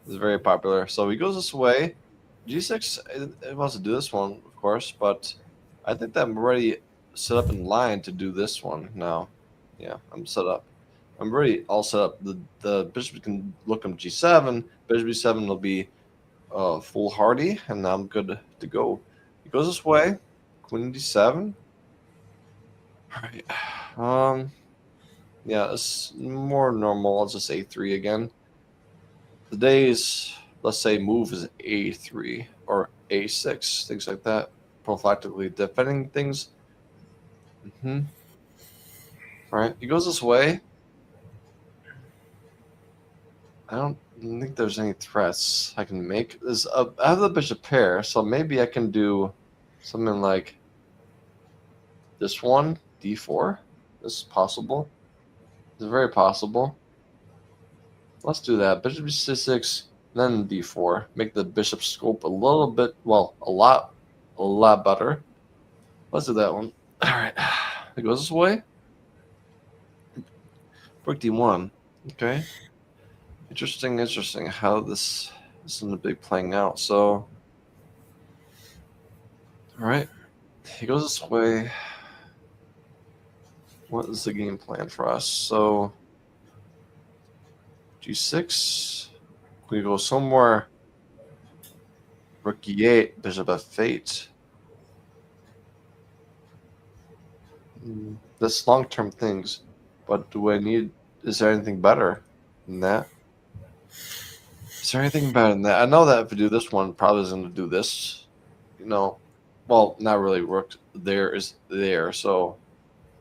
It's very popular. So he goes this way. G6, it wants to do this one, of course, but I think that I'm already set up in line to do this one now. Yeah, I'm set up. I'm already all set up. The bishop can look on G7. Bishop G7 will be foolhardy, and I'm good to go. He goes this way. Queen D7. All right. Yeah, it's more normal. I'll just A3 again. The days, let's say, move is A3 or A6, things like that. Prophylactically defending things. All right, he goes this way. I don't think there's any threats I can make. I have the bishop pair, so maybe I can do something like this one, D4. This is possible. It's very possible. Let's do that. Bishop C6, then D4. Make the bishop scope a little bit, well, a lot better. Let's do that one. All right. It goes this way. Rook D1. Okay. Interesting how this is going to be playing out. So, all right. He goes this way. What is the game plan for us? So, G6. We go somewhere. Rook E8, bishop F8. That's long-term things, but do I need? Is there anything better than that? Is there anything better than that? I know that if I do this one, probably is going to do this. Well, not really. Rook there is there, so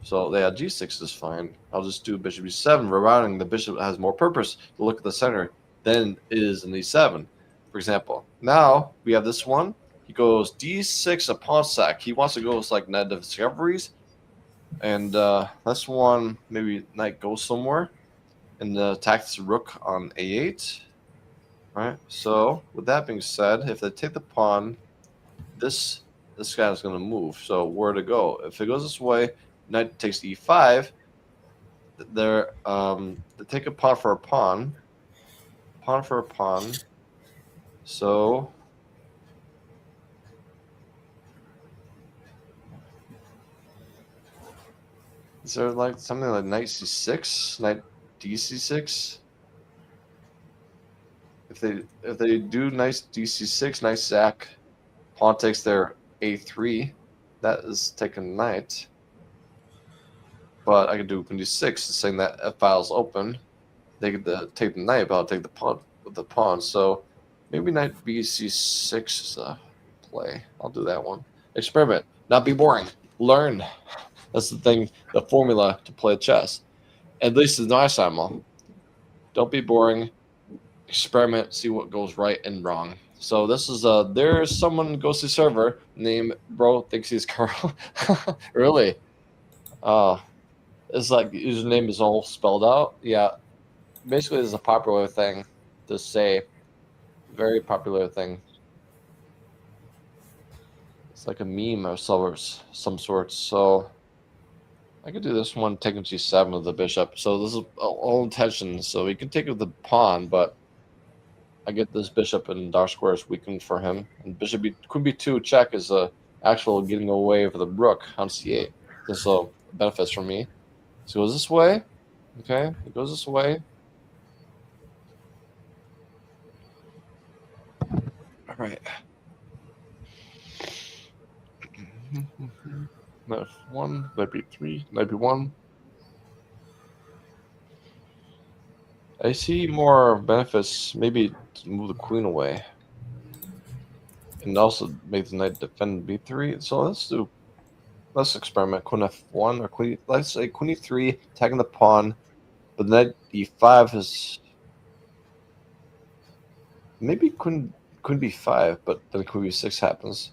yeah, G6 is fine. I'll just do bishop E7. Rerouting the bishop has more purpose to look at the center than it is in E7, for example. Now we have this one. He goes D6 a pawn sack. He wants to go with like net discoveries. And this one, maybe knight goes somewhere and attacks rook on A8. Right. So with that being said, if they take the pawn, this guy is going to move. So where to go? If it goes this way, knight takes E5. They take a pawn for a pawn. Pawn for a pawn. So is there like something like knight C6, knight DC6? If they do nice DC6, nice sack, pawn takes their A3. That is taking knight. But I could do queen D6, saying that F file's open. They could take the knight, but I'll take the pawn with the pawn. So maybe knight BC6 is a play. I'll do that one. Experiment, not be boring. Learn. That's the thing, the formula to play chess. At least in my Simul. Don't be boring. Experiment, see what goes right and wrong. So this is there's someone ghosty server named bro thinks he's Carl. Really? It's like username is all spelled out. Yeah. Basically it's a popular thing to say. Very popular thing. It's like a meme of some sort. So I could do this one taking G7 with the bishop. So this is all intention. So he can take it with the pawn, but I get this bishop in dark square is weakened for him. And bishop queen B2 check is actual getting away with the rook on C8. This benefits for me. So it goes this way. Okay, it goes this way. All right. Knight F1, knight B3, knight B1. I see more benefits, maybe to move the queen away. And also make the knight defend B3. So let's experiment. Queen F1 or queen, let's say queen E3, attacking the pawn. But knight E5 is maybe queen B5, but then queen B6 happens.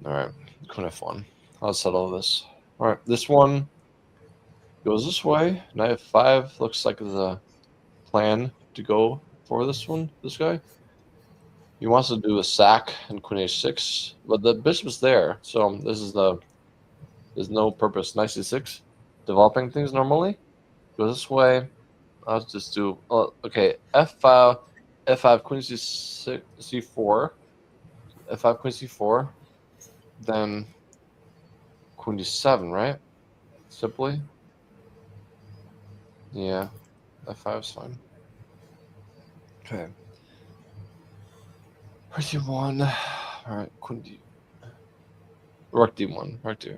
All right, queen f1. I'll settle this. All right, this one goes this way. Knight f5 looks like the plan to go for this one. This guy. He wants to do a sack and queen h6, but the bishop's there, so there's no purpose. Knight c6, developing things normally. Go this way. I'll just do okay. F5 queen c6 c4, f5 queen c4, then queen d7, right? Simply, yeah. F5 is fine. Okay. Rook d1. All right, queen d. Rook d1. Rook d.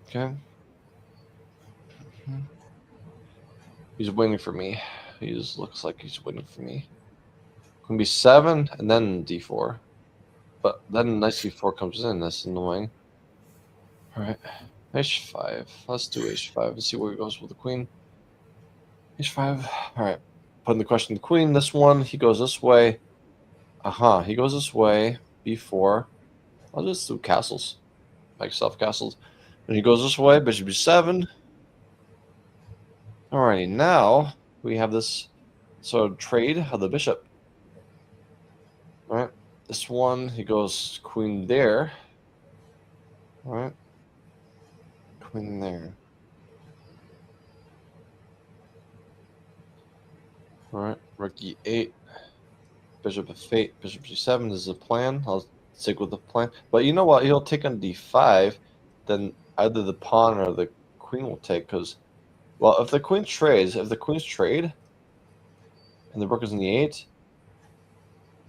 Okay. He's waiting for me. He just looks like he's waiting for me. Queen b7 and then d4. But then knight c4 comes in. That's annoying. All right. h5. Let's do h5 and see where he goes with the queen. h5. All right. Putting the question to the queen. This one, he goes this way. He goes this way. b4. I'll just do castles. Like self castles. And he goes this way. Bishop b7. Alrighty, now we have this sort of trade of the bishop. All right, this one, he goes queen there. All right, queen there. All right, rook e8, bishop f8, bishop g7 is the plan. I'll stick with the plan. But you know what? He'll take on d5, then either the pawn or the queen will take. Because, well, if the queens trade, and the rook is in the 8,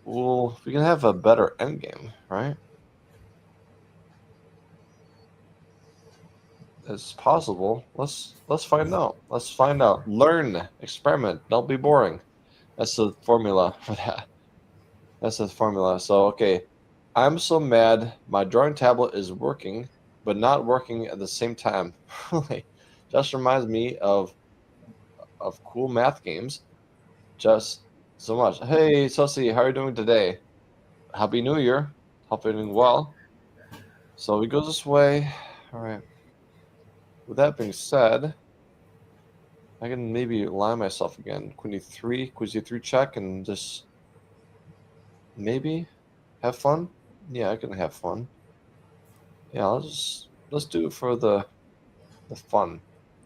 well, we can have a better endgame, right? It's possible. Let's find out. Let's find out. Learn, experiment. Don't be boring. That's the formula for that. That's the formula. So okay, I'm so mad. My drawing tablet is working, but not working at the same time. Just reminds me of cool math games. Just so much. Hey, Sussy, how are you doing today? Happy New Year. Hope you're doing well. So we go this way. All right. With that being said, I can maybe align myself again. Queen e3, queen e3 check, and just maybe have fun. Yeah, I can have fun. Yeah, let's do it for the fun.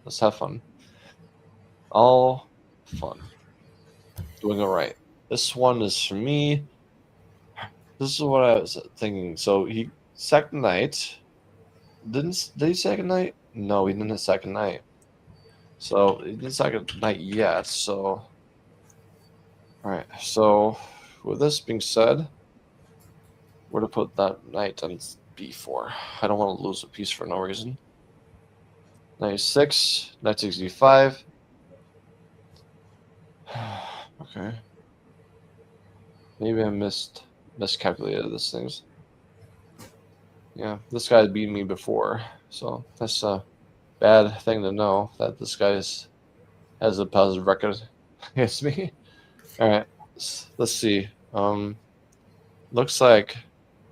Let's have fun. All fun. Doing it right. This one is for me. This is what I was thinking. So he second knight. Did he second knight? No, he didn't second knight. So he didn't second knight yet. So all right. So with this being said, where to put that knight on b4? I don't want to lose a piece for no reason. Knight 6, knight 6 d5. Okay. Maybe I miscalculated these things. Yeah, this guy's beaten me before, so that's a bad thing to know that this guy has a positive record against me. All right, let's see. Looks like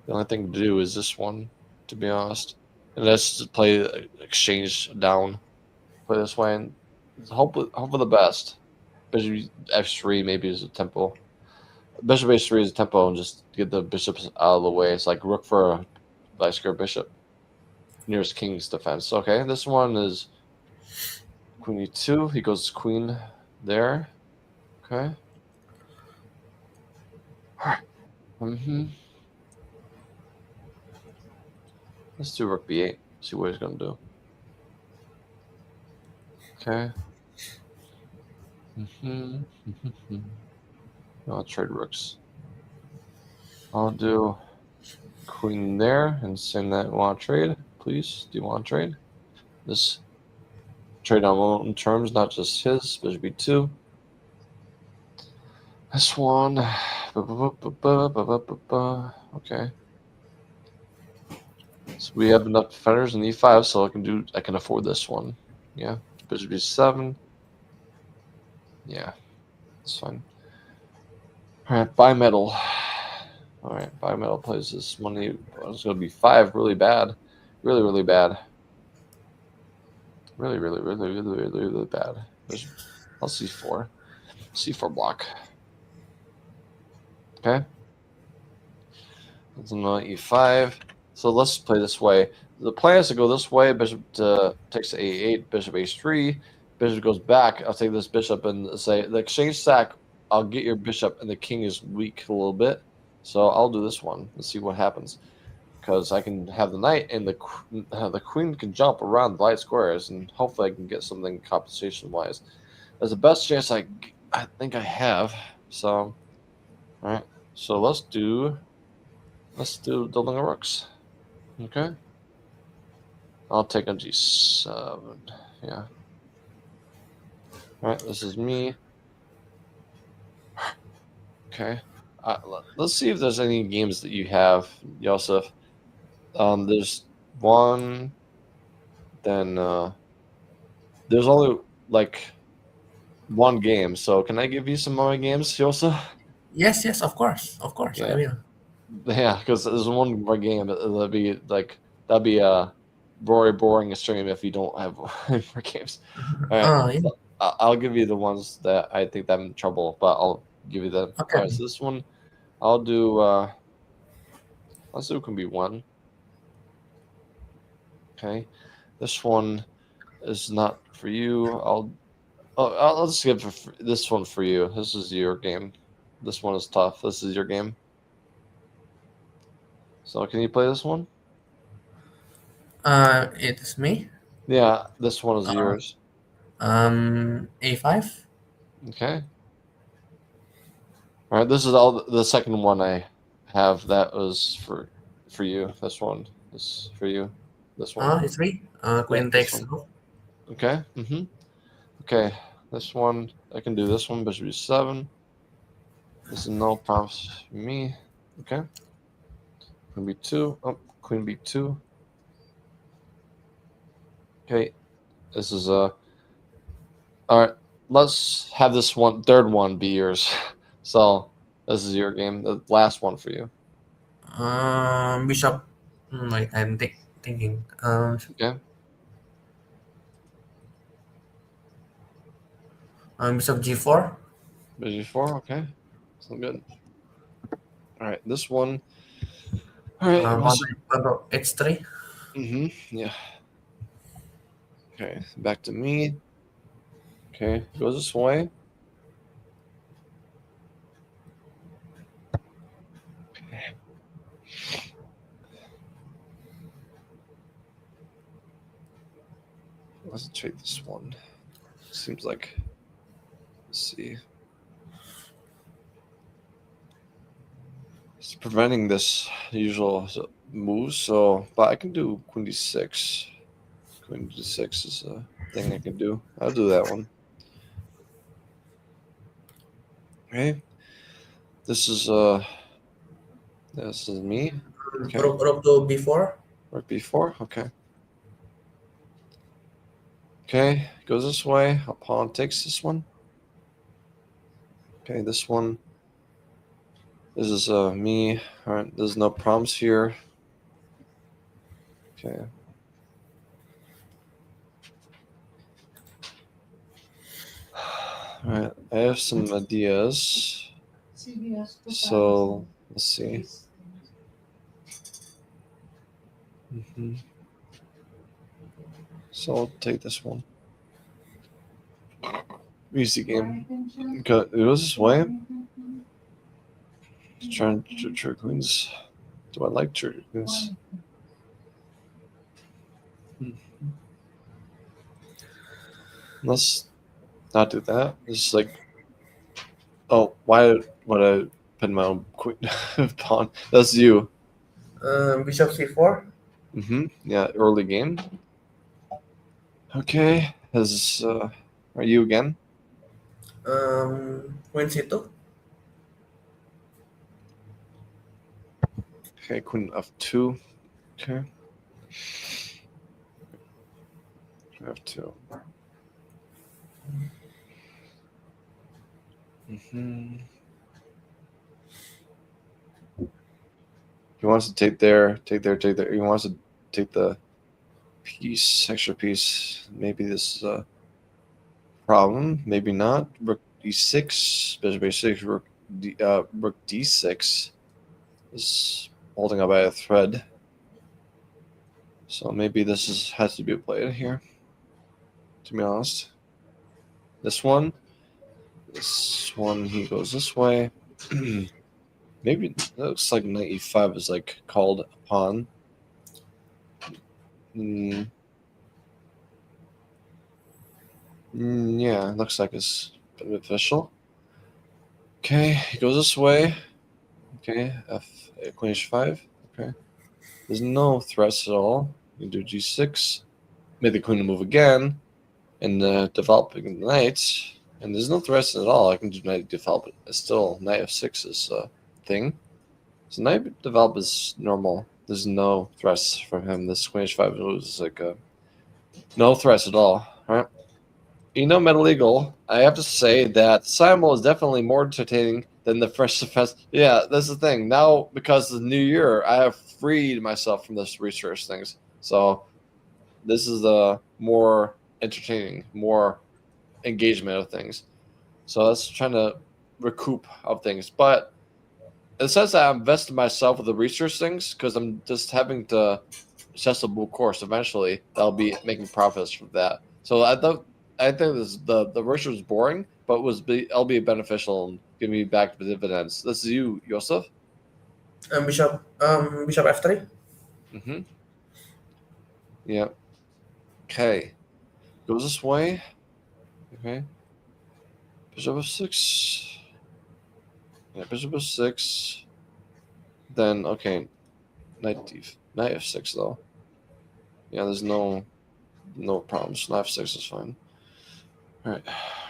the only thing to do is this one, to be honest. And let's just play exchange down. Play this way and hope for the best. Bishop f3 maybe is a tempo. Bishop h3 is a tempo and just get the bishops out of the way. It's like rook for a vice square bishop. Nearest king's defense. Okay, this one is queen e2. He goes queen there. Okay. Let's do rook b8. See what he's gonna do. Okay. I'll trade rooks. I'll do queen there and send that. Want to trade? Please, do you want to trade? This trade on my own terms, not just his. Bishop b2. This one. Okay. So we have enough defenders in e5, so I can afford this one. Yeah. Bishop b7. Yeah. It's fine. Alright, bimetal. All right, Bimetal plays this money. It's going to be 5. Really bad. Really, really bad. Really, really, really, really, really, really bad. I'll C4. C4 block. Okay. It's another E5. So let's play this way. The plan is to go this way. Bishop takes A8. Bishop H3. Bishop goes back. I'll take this bishop and say the exchange stack. I'll get your bishop, and the king is weak a little bit. So I'll do this one. Let's see what happens. Because I can have the knight, and the queen can jump around the light squares, and hopefully I can get something compensation-wise. That's the best chance I think I have. So, all right. So let's do doubling of rooks. Okay. I'll take a G7. Yeah. All right. This is me. Okay. Let's see if there's any games that you have, Yosef. There's one. Then there's only like one game. So can I give you some more games, Yosef? Yes, yes, of course, I Yeah. will. Yeah, because there's one more game. That'd be a very boring stream if you don't have more games. All right. Oh, yeah. So I'll give you the ones that I think that I'm in trouble, but I'll give you them. Okay. All right. So this one, I'll do. Let's do can be 1. Okay. This one is not for you. I'll just give this one for you. This is your game. This one is tough. This is your game. So can you play this one? It's me. Yeah, this one is Uh, yours. A5. Okay. All right. This is all the second one I have. That was for you. This one is for you. This one. E3. Yeah, Queen this takes. one. Okay. Okay. This one I can do. This one. Bishop E7. This is no prompts for me. Okay. Queen B2. Oh, Queen B2. Okay. This is all right. Let's have this third one be yours. So this is your game. The last one for you. Bishop. Wait, I'm thinking. Okay. Bishop G4. Bishop 4. Okay. Sounds good. All right. This one. All right. Pawn H3. Yeah. Okay. Back to me. Okay. Goes this way. Okay. Let's take this one. Seems like. Let's see. It's preventing this usual move, so but I can do Queen D6. Queen D6 is a thing I can do. I'll do that one. Okay. This is me. Okay. Rook to B4. Rook B4. Okay. Okay. Goes this way. A pawn takes this one. Okay. This one. This is me. All right. There's no problems here. Okay. All right. I have some ideas. CBS. So let's see. So I'll take this one. Easy game. Okay, it was this way. Trying to trigger queens. Do I like trigger queens? Let's not do that. It's like, oh, why would I pin my own queen pawn? That's you. Bishop C4. Yeah, early game. Okay, are you again? Queen C2. Okay, queen F2. Okay. F2. He wants to take there. He wants to take the extra piece. Maybe this is a problem. Maybe not. Rook d6, bishop a6, rook d6 is holding up by a thread. So maybe this has to be played here. To be honest, this one, he goes this way. Maybe it looks like knight e5 is like called upon. Yeah, looks like it's beneficial. Okay, he goes this way. Okay, queen h5. Okay, there's no threats at all. You can do g6. Make the queen move again, and developing the knight. And there's no threats at all. I can do knight develop. It's still knight f6 is a thing. So knight develop is normal. There's no threats from him. This queen h5 was like no threats at all. Right? Metal Eagle, I have to say that Simul is definitely more entertaining than the Fresh Defense. Yeah, that's the thing. Now, because of the new year, I have freed myself from this research things. So this is the more entertaining, more engagement of things. So that's trying to recoup of things. But it says that I'm investing myself with the research things because I'm just having to assess a blue course eventually. That'll be making profits from that. So I think the research was boring, but it'll be beneficial and give me back the dividends. This is you, Joseph. Bishop f3. Mm-hmm. Yeah. Okay. Goes this way. Okay. Bishop f6. Yeah, bishop f6. Then okay, knight f6 though. Yeah, there's no problems. Knight f6 is fine. All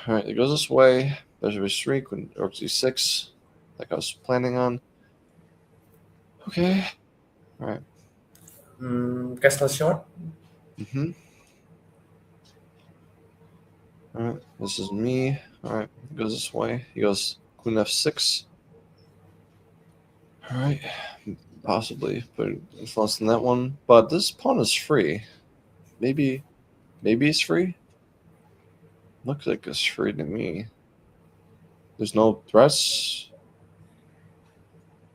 right. It goes this way. Bishop h3, queen rook d6, like I was planning on. Okay. All right. Castle short. Mm-hmm. All right. This is me. All right. It goes this way. He goes queen f6. All right. Possibly put influence on that one, but this pawn is free. Maybe it's free. Looks like it's free to me. There's no threats.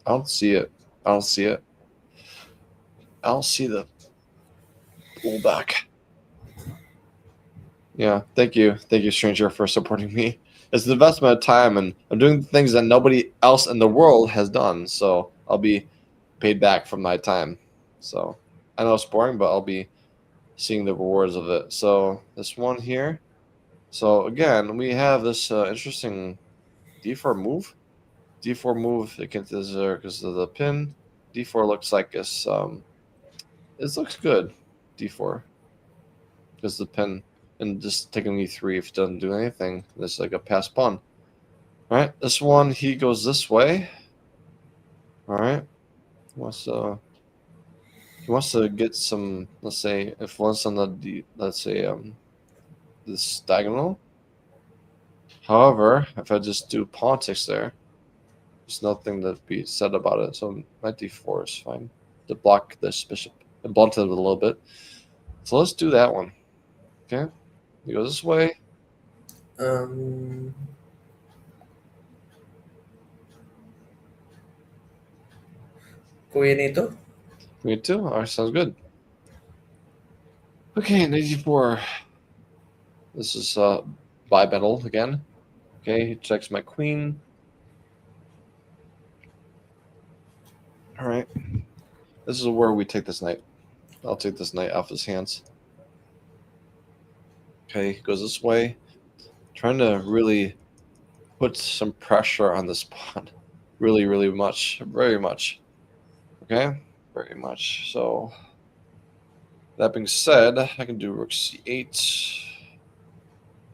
I don't see it. I don't see the pullback. Yeah, thank you, stranger, for supporting me. It's an investment of time, and I'm doing things that nobody else in the world has done. So I'll be paid back from my time. So I know it's boring, but I'll be seeing the rewards of it. So this one here. So again, we have this interesting d4 move. D4 move against because of the pin. D4 looks like it's this looks good. D4 because the pin, and just taking e3 if it doesn't do anything. It's like a pass pawn. All right, this one he goes this way. All right, he wants to get some, let's say, influence on the this diagonal. However, if I just do politics there, there's nothing to be said about it. So knight d4 is fine to block this bishop and blunt it a little bit. So let's do that one. Okay, he goes this way. Um, Queen e2. Me too. All right, sounds good. Okay, knight d4. This is bipedal again. Okay, he checks my queen. All right. This is where we take this knight. I'll take this knight off his hands. Okay, he goes this way. Trying to really put some pressure on this pawn. Really, really much. Very much. Okay? Very much. So, that being said, I can do rook c8.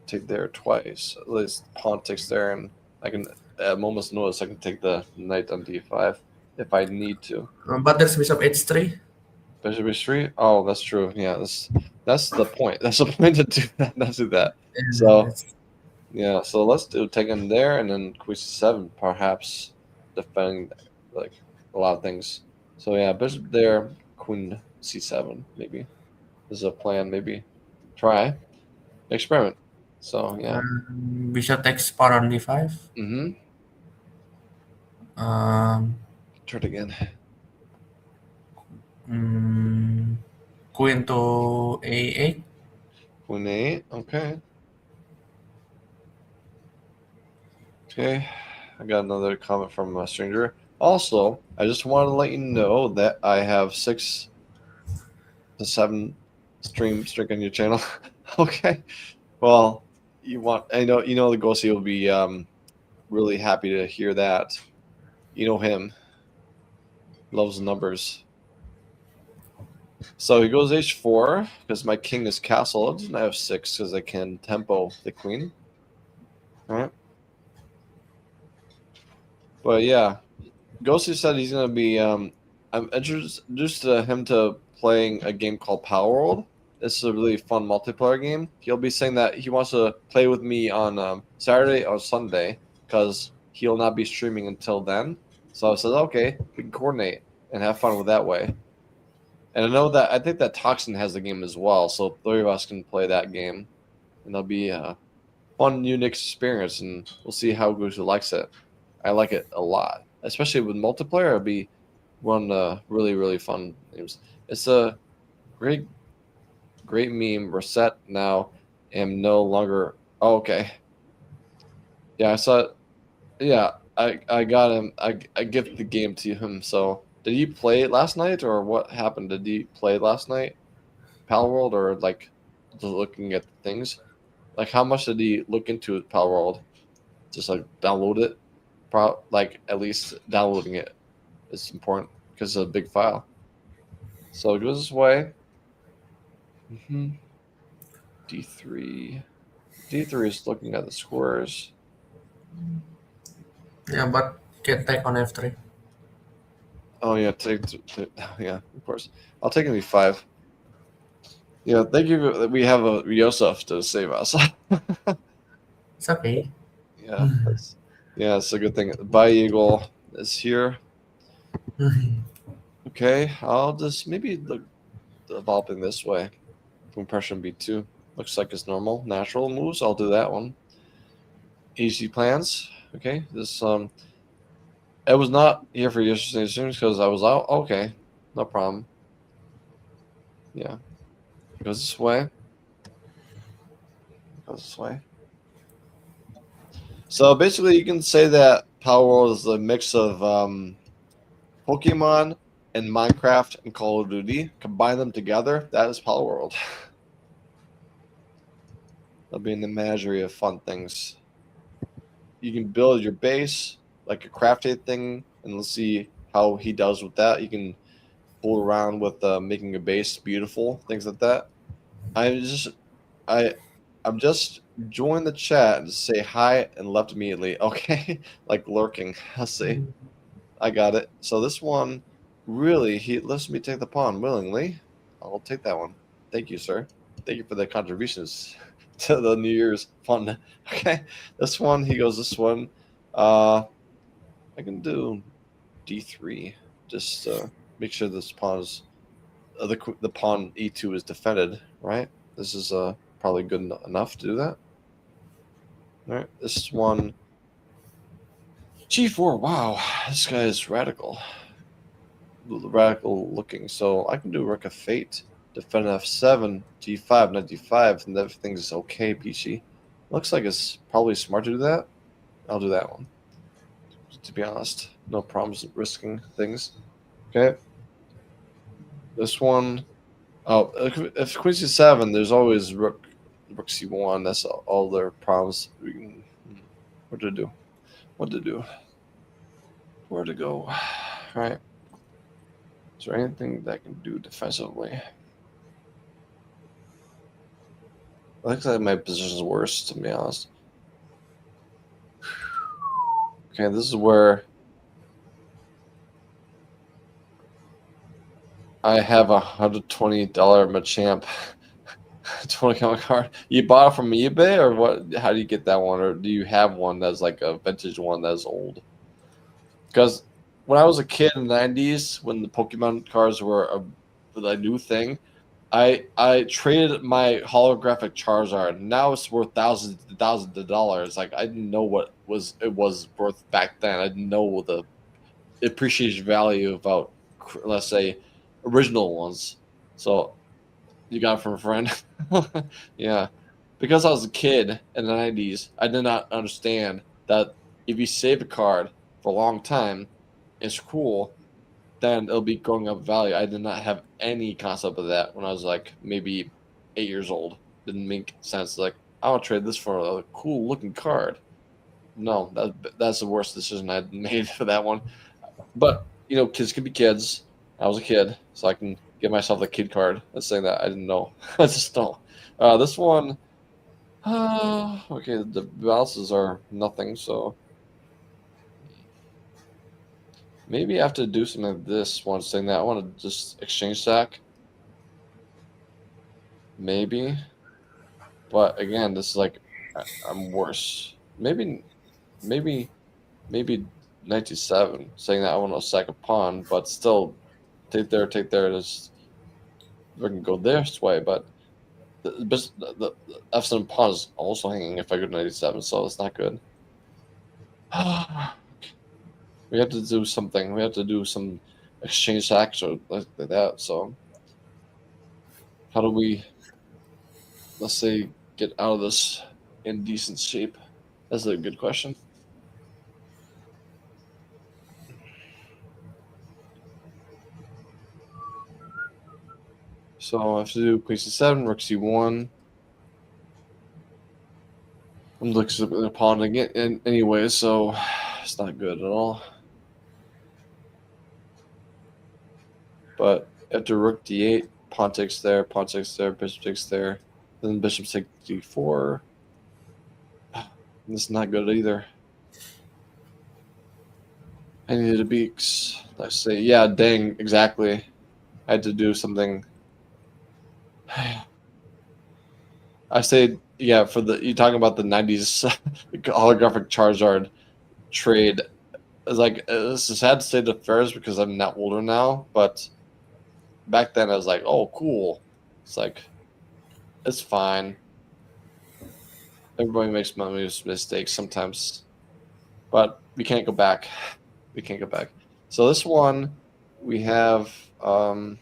Take there twice. At least pawn takes there, and I can, at a moment's notice, I can take the knight on d5 if I need to. But there's bishop h3. Bishop h3? Oh, that's true. Yeah, that's the point. That's the point to do that. Let's do that. So, yeah, so let's do take him there, and then queen c7, perhaps defending like a lot of things. So yeah, bishop there, queen c7 maybe. This is a plan, maybe try experiment. So yeah. Bishop takes pawn on d5. Mm-hmm. Um, Try it again. mm, Queen to a8. Queen a8. Okay. Okay. I got another comment from a stranger. Also, I just wanted to let you know that I have 6 to 7 streak on your channel. Okay. Well, the Ghosty will be really happy to hear that. You know him. Loves the numbers. So he goes h4 because my king is castled, and I have 6 because I can tempo the queen. All right. But yeah, Ghosty said he's gonna be. I'm introduced to him to playing a game called Power World. This is a really fun multiplayer game. He'll be saying that he wants to play with me on Saturday or Sunday because he'll not be streaming until then. So I said, okay, we can coordinate and have fun with that way. And I think that Toxin has the game as well, so 3 of us can play that game, and that'll be a fun, unique experience, and we'll see how Gucci likes it. I like it a lot, especially with multiplayer. It'll be one really, really fun games. It's a great, great meme. Reset now. Am no longer. Oh, okay. Yeah, I saw it. Yeah, I got him. I gifted the game to him. So did he play it last night, or what happened? Did he play last night, Pal World, or like just looking at things? Like how much did he look into Pal World? Just like download it. Like at least downloading it is important because it's a big file. So it goes this way. D3. D3 is looking at the squares. Yeah, but can take on f3. Oh yeah, yeah, of course. I'll take an e5. Yeah, thank you. We have a Yosef to save us. It's okay. Yeah, it's a good thing. By Eagle is here. Okay, I'll just maybe look developing this way. Compression B2 looks like it's normal. Natural moves. I'll do that one. Easy plans. Okay, this I was not here for yesterday's streams because I was out. Okay, no problem. Yeah, goes this way. Goes this way. So basically, you can say that Power World is a mix of Pokemon and Minecraft and Call of Duty. Combine them together, that is Power World. That'll be in the menagerie of fun things. You can build your base like a crafted thing, and let's see how he does with that. You can fool around with making a base beautiful, things like that. I'm just joined the chat and say hi and left immediately. Okay, like lurking. Let's see. I got it. So this one, really, he lets me take the pawn willingly. I'll take that one. Thank you, sir. Thank you for the contributions to the New Year's fun. Okay, this one, he goes this one. I can do d3. Just make sure this pawn is the pawn e2 is defended. Right. This is probably good enough to do that. All right. This one. G4, wow, this guy is radical looking. So I can do Rook of Fate, defend F7, G5, knight D5, and everything's okay, peachy. Looks like it's probably smart to do that. I'll do that one. To be honest, no problems risking things. Okay. This one, oh, if Queen C7, there's always Rook C1. That's all their problems. What to do? What to do? Where to go? Right. Is there anything that I can do defensively? I think that my position's worse, to be honest. Okay, this is where I have $120 Machamp 20 comic card. You bought it from eBay, or what? How do you get that one, or do you have one that's like a vintage one that's old? Because when I was a kid in the 90s, when the Pokemon cards were a new thing, I traded my holographic Charizard. Now it's worth thousands of dollars. Like I didn't know what it was worth back then. I didn't know the appreciation value about, let's say, original ones. So you got it from a friend. Yeah, because I was a kid in the 90s, I did not understand that if you save a card for a long time, it's cool, then it'll be going up in value. I did not have any concept of that when I was like maybe 8 years old. Didn't make sense. Like I want to trade this for a cool looking card. No, that's the worst decision I made for that one. But kids can be kids. I was a kid, so I can give myself the kid card. Let's say that I didn't know. I just don't. This one, okay, the balances are nothing, so maybe I have to do something like this one, saying that I want to just exchange stack. Maybe. But again, this is like, I'm worse. Maybe 97, saying that I want to sack a pawn, but still take there. Just we can go this way, but the F7 pawn is also hanging if I go to 97, so it's not good. We have to do something. We have to do some exchange hacks or like that. So how do we, let's say, get out of this in decent shape? That's a good question. So I have to do Queen C7, Rook C1. I'm looking at the pawn again anyway, so it's not good at all. But after Rook D8, pawn takes there, bishop takes there, then bishop takes D4. This is not good either. I needed a beaks. Let's say, yeah, dang, exactly. I had to do something. I say, yeah, for you talking about the 90s holographic Charizard trade. It's like, it's a sad state of affairs because I'm not older now, but back then I was like, oh, cool. It's like, it's fine. Everybody makes mistakes sometimes, but we can't go back. We can't go back. So this one, we have, all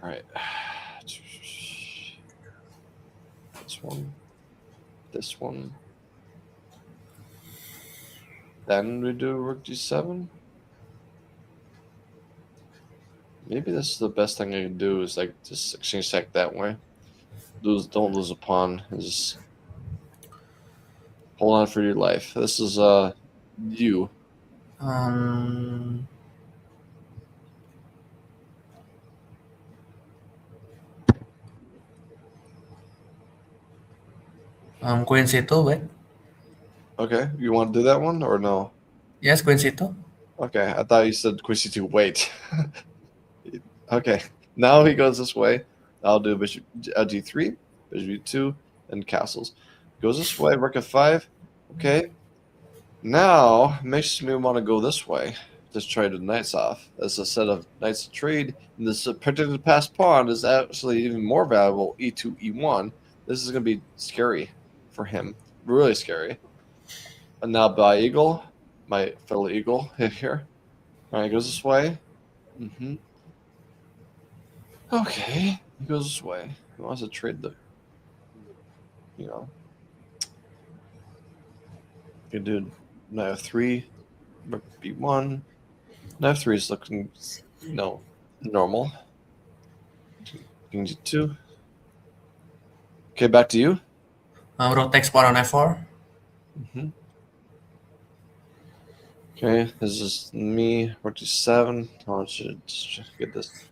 right. This one. Then we do Rook G7. Maybe this is the best thing I can do is like just exchange sack that way. Don't lose a pawn. Just hold on for your life. This is you. Queen C2, wait. Okay, you want to do that one or no? Yes, Queen C2. Okay, I thought you said Queen C2. Wait. Okay, now he goes this way. I'll do bishop G3, bishop G2, and castles. Goes this way, Rook F5. Okay. Now makes me want to go this way. Just trade the knights off. As a set of knights to trade, and this protected passed pawn is actually even more valuable. E2, E1. This is going to be scary for him. Really scary. And now by eagle, my fellow eagle here. All right, goes this way. Okay, he goes this way. He wants to trade the, you can do knight F3, rook B1. Knight F3 is looking, normal. King G2. Okay, back to you. Rook takes pawn on F4. Okay, this is me. Rook G7. I want to get this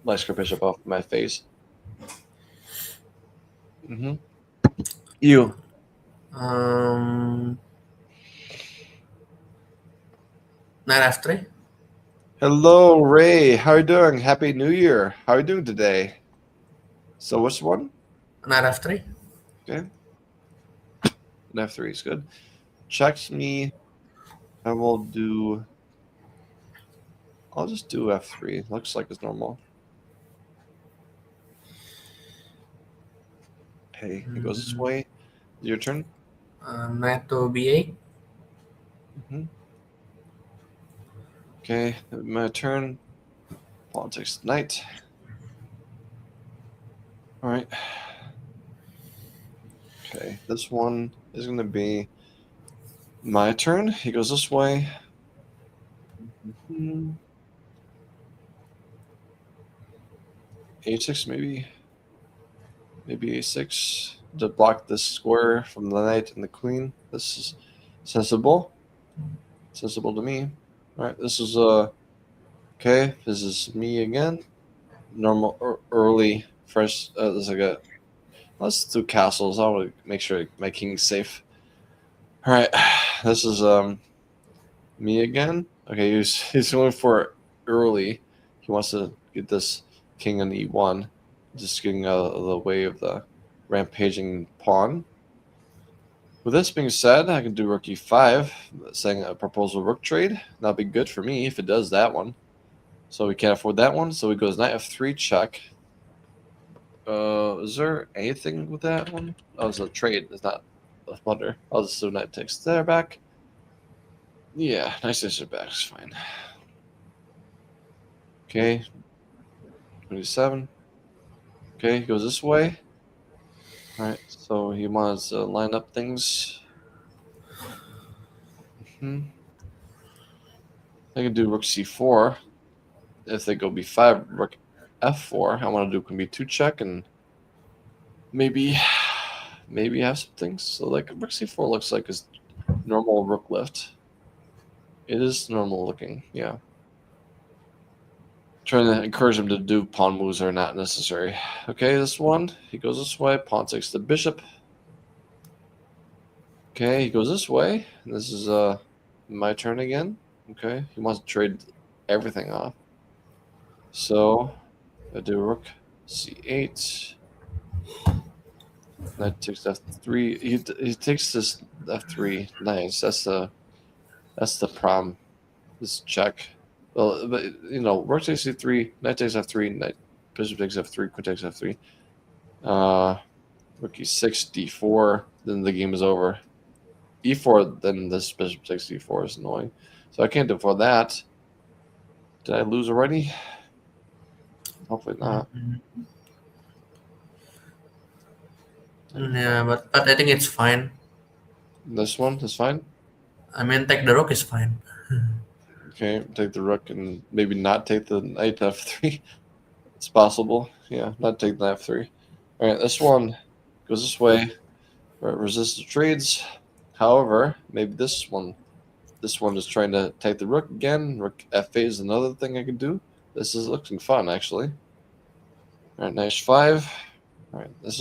Lysker bishop off my face. You. Knight F3. Hello, Ray. How are you doing? Happy New Year. How are you doing today? So which one? Knight F3. Okay. Knight F3 is good. Checks me. I will do. I'll just do f3. Looks like it's normal. Okay, it goes this way. Your turn. Knight to b8. Mm-hmm. Okay, my turn. Pawn takes knight. All right. Okay, this one is going to be my turn. He goes this way. A6 maybe. Maybe a6 to block this square from the knight and the queen. This is sensible. Sensible to me. All right, this is okay. This is me again. Normal early fresh. There's like a. Let's do castles. I want to make sure my king's safe. All right, this is me again. Okay, he's going for early. He wants to get this king on e1, just getting out of the way of the rampaging pawn. With this being said, I can do rook e5, saying a proposal rook trade. That'll be good for me if it does that one. So we can't afford that one. So he goes knight f3 check. Is there anything with that one? Oh, it's a trade. It's not a blunder. I'll just do knight takes there back. Yeah, knight takes it back. It's fine. Okay. 27. Okay, he goes this way. All right, so he wants to line up things. I can do rook c4. If they go b5, rook f4. I want to do can be 2 check and maybe have some things. So like rook c4 looks like his normal rook lift. It is normal looking, yeah. Trying to encourage him to do pawn moves are not necessary. Okay, this one, he goes this way. Pawn takes the bishop. Okay, he goes this way. This is my turn again. Okay, he wants to trade everything off. So I do rook c8. Knight takes f3. He takes this f3. Nice. That's the problem. This check. Well, but rook takes c3. Knight takes f3. Knight bishop takes f3. Queen takes f3. Rook e6, d4. Then the game is over. e4. Then this bishop takes d4 is annoying. So I can't do for that. Did I lose already? Hopefully not. Yeah, but I think it's fine. This one is fine. I mean, take the rook is fine. Okay, take the rook and maybe not take the knight f3. It's possible. Yeah, not take the knight f3. All right, this one goes this way. Resist the trades. However, maybe this one is trying to take the rook again. Rook f8 is another thing I can do. This is looking fun, actually. All right, knight h5. All right, this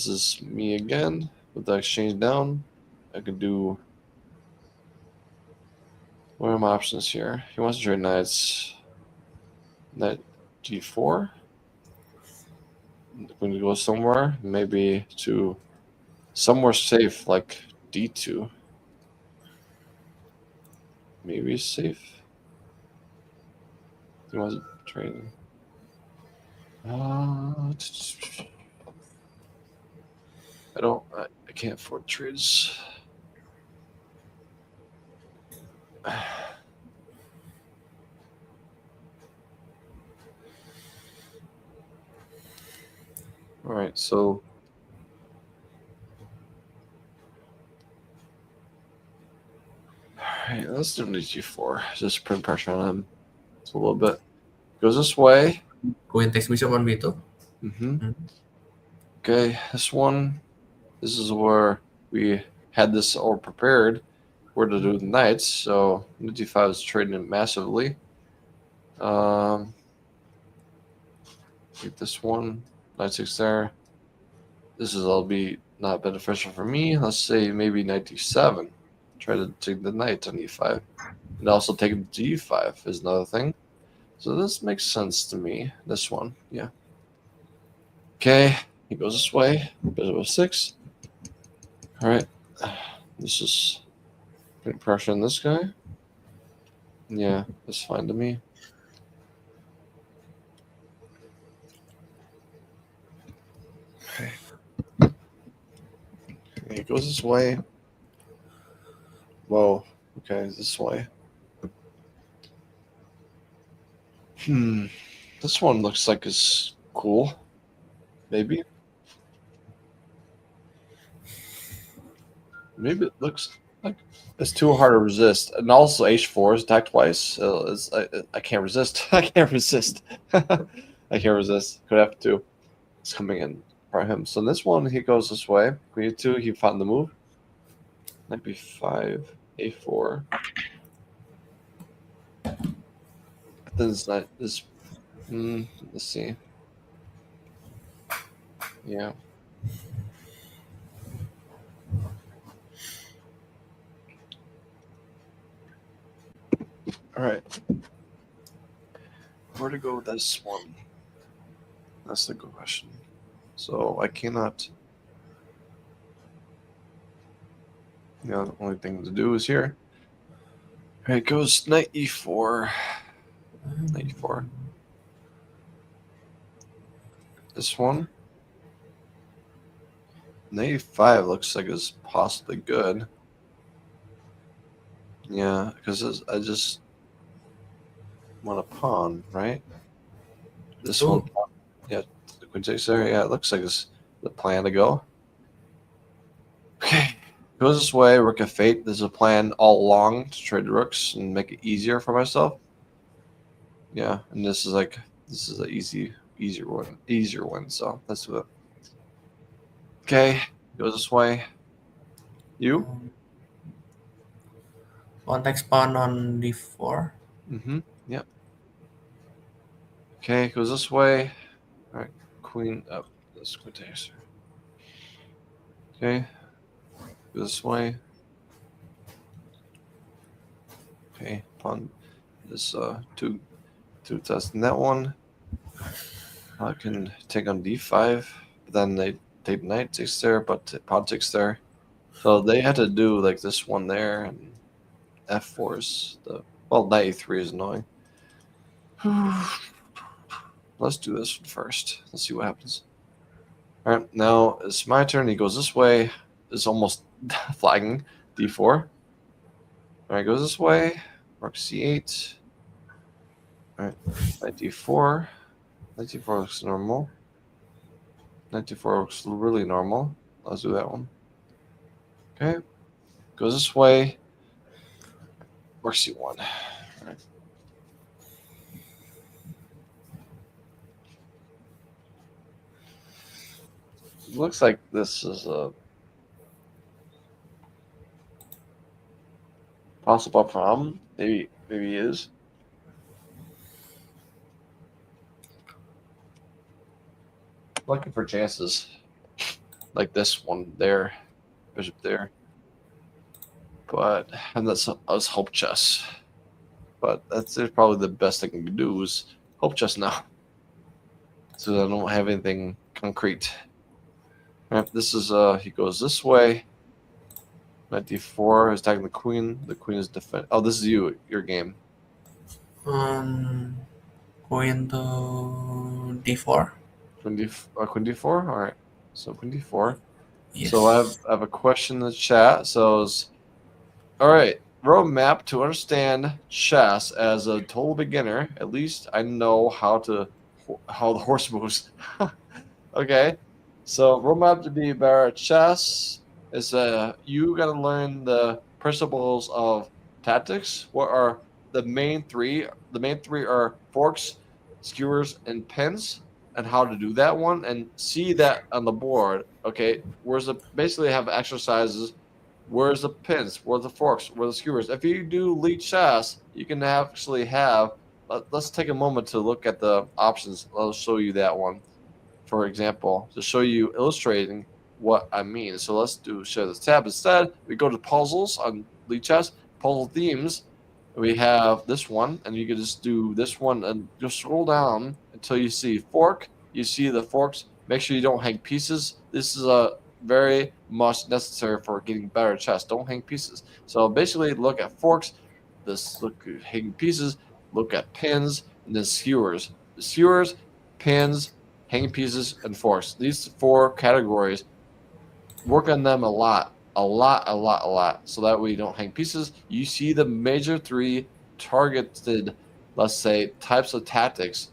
is me again with the exchange down. I could do. What are my options here? He wants to trade knights. Knight g4. Going to go somewhere, maybe to somewhere safe like d2. Maybe safe. He wants to trade. I can't afford trades. All right, so let's do knight g4. Just put pressure on him. It's a little bit. Goes this way. Queen takes bishop on b2. Okay, this one. This is where we had this all prepared. Where to do the knights. So knight d5 is trading it massively. Take this one. Knight 6 there. This is all be not beneficial for me. Let's say maybe knight d7. Try to take the knight on e5. And also take it to e5 is another thing. So this makes sense to me. This one, yeah. Okay, he goes this way. Bishop of 6. All right. This is Putting pressure on this guy. Yeah, that's fine to me. Okay. It goes this way. Whoa. Okay, this way. This one looks like it's cool. Maybe. Maybe it looks like it's too hard to resist. And also H4 is attacked twice. I can't resist. I can't resist. I can't resist. Could have to. It's coming in for him. So this one, he goes this way. Queen 2, he found the move. Knight B5, A4. Then it's not this. Let's see. Yeah. All right. Where to go with this one? That's the good question. So I cannot. The only thing to do is here. All right, it goes knight E4. Knight E4. This one. Knight E5 looks like it's possibly good. Yeah, because I just want a pawn, right? This one. Yeah, the queen takes there. Yeah, it looks like it's the plan to go. Okay. Goes this way, rook f8. There's a plan all along to trade rooks and make it easier for myself. Yeah, and this is an easier one. So let's do it. Okay, goes this way. You? Pawn takes pawn on d4. Yep. Okay, goes this way. All right, queen up. This queen takes. Okay, goes this way. Okay, pawn. This two testing that one. I can take on d5, but then they take knight takes there, but pawn takes there. So they had to do like this one there, and f4 is knight e3 is annoying. Let's do this one first. Let's see what happens. All right, now it's my turn. He goes this way. It's almost flagging d4. All right, goes this way. Rook c8. All right, knight d4. Knight d4 looks normal. Knight d4 looks really normal. Let's do that one. Okay, goes this way. Rook c1. All right. Looks like this is a possible problem. Maybe it is. Looking for chances like this one there, bishop there. But and that's hope chess. But that's probably the best I can do is hope chess now. So I don't have anything concrete. All right, this is he goes this way. Knight d4 is attacking the queen. The queen is defend. Oh, this is your game. Queen to d4. Queen d4. All right. So queen d4. Yes. So I have a question in the chat. So, all right, roadmap to understand chess as a total beginner. At least I know how the horse moves. Okay. So roadmap to be better at chess is you got to learn the principles of tactics. What are the main three? The main three are forks, skewers, and pins, and how to do that one, and see that on the board. Okay, basically have exercises. Where's the pins? Where's the forks? Where the skewers? If you do lead chess, you can actually have. Let's take a moment to look at the options. I'll show you that one. For example, to show you illustrating what I mean. So let's share this tab. Instead, we go to puzzles on lead chess, puzzle themes. We have this one, and you can just do this one and just scroll down until you see fork. You see the forks. Make sure you don't hang pieces. This is very much necessary for getting better chess. Don't hang pieces. So basically, look at forks. Look at hanging pieces. Look at pins and then skewers. Skewers, pins, hanging pieces, and forks. These 4 categories. Work on them a lot, a lot, a lot, a lot, so that way you don't hang pieces. You see the major 3 targeted, let's say, types of tactics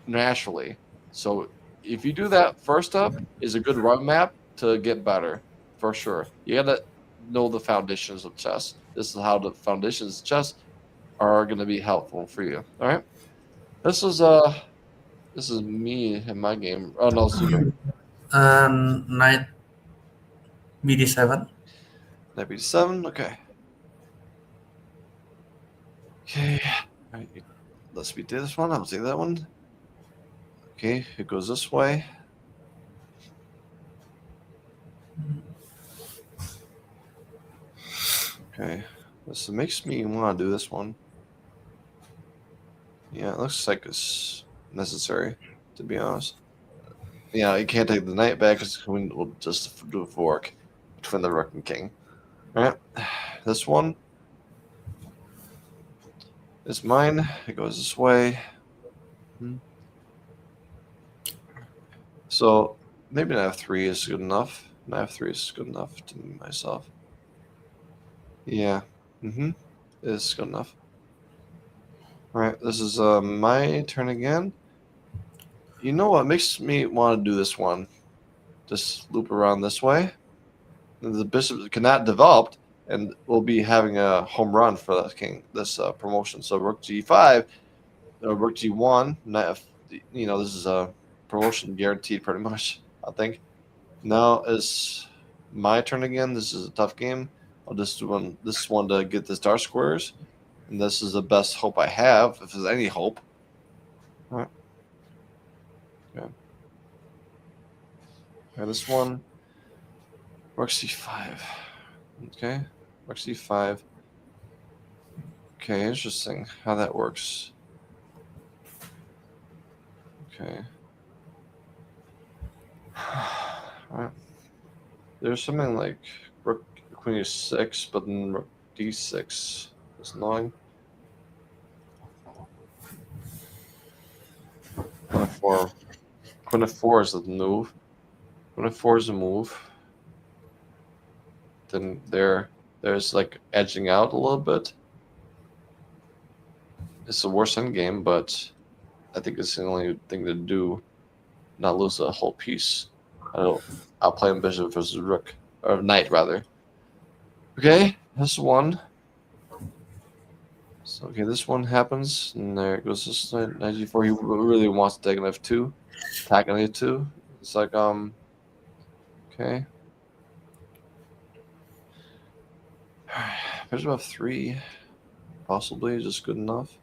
naturally. So if you do that, first up is a good roadmap to get better, for sure. You gotta know the foundations of chess. This is how the foundations of chess are gonna be helpful for you. All right. This is this is me in my game. Oh no, it's you. Knight BD7. Knight b7. Okay. Okay. All right. Let's redo this one. I'll take that one. Okay, it goes this way. Okay, this makes me want to do this one. Yeah, it looks like it's necessary, to be honest. Yeah, you can't take the knight back because we'll just do a fork between the rook and king. All right, this one is mine. It goes this way. So maybe knight f3 is good enough. Knight f3 is good enough to myself. Yeah, it's good enough. All right, this is my turn again. You know what makes me want to do this one? Just loop around this way. The bishop cannot develop, and we'll be having a home run for the king. This promotion. So rook g5, rook g1. This is a promotion guaranteed, pretty much. I think. Now it's my turn again. This is a tough game. I'll just do this one to get the star squares, and this is the best hope I have, if there's any hope. All right. Okay. Okay, this one. Rook c5. Okay. Rook c5. Okay, interesting how that works. Okay. Alright. There's something like rook queen e6, but then rook d6 is annoying. Queen f4 is the move. Queen f4 is the move. Then there's like edging out a little bit. It's the worst endgame, but I think it's the only thing to do, not lose a whole piece. I'll play him bishop versus rook, or knight rather. Okay, that's one. So okay, this one happens, and there it goes. This knight g4. He really wants to take an f2, attack an a2. It's like okay. Bishop f3, possibly just good enough.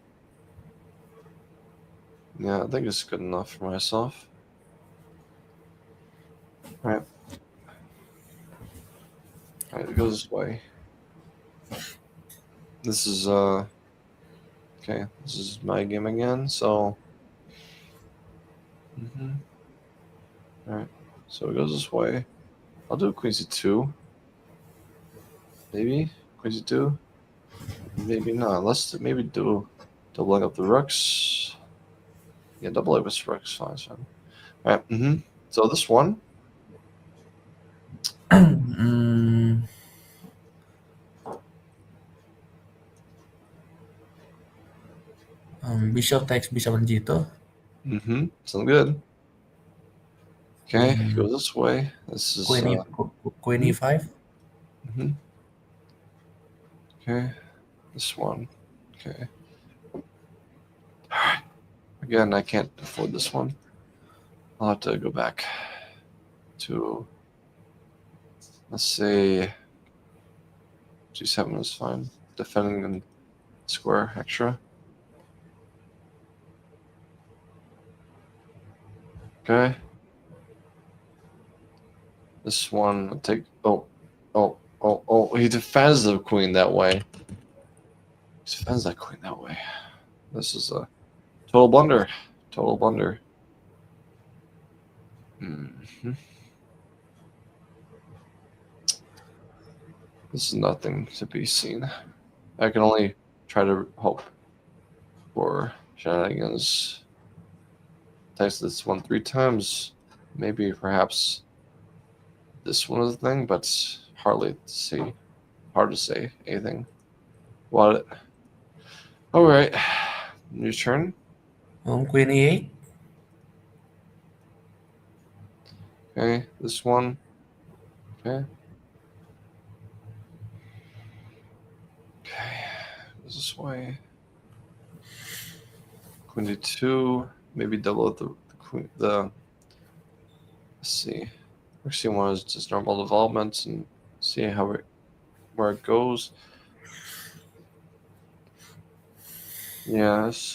Yeah, I think it's good enough for myself. All right. All right, it goes this way. This is okay. This is my game again. So, all right. So it goes this way. I'll do queen c2. Maybe queen c2. Maybe not. Let's maybe do doubling up the rooks. Yeah, double up with rooks. Fine. All right. So this one. Bishop takes b7 g2. Sounds good. Okay, go this way. This is Queen e5. Okay, this one. Okay. Alright. Again, I can't afford this one. I'll have to go back to, let's say, g7 is fine. Defending and square extra. Okay. This one, I'll take. Oh! He defends the queen that way. He defends that queen that way. This is a total blunder. Total blunder. This is nothing to be seen. I can only try to hope for shenanigans. Text this one 3 times. Maybe perhaps this one is a thing, but hardly to see. Hard to say anything. What? All right. Your turn. Queen E8. Okay. This one. Okay. Okay. This way. Queen D2. Maybe double the queen. Let's see. Actually, one is just normal development and see where it goes. Yeah, this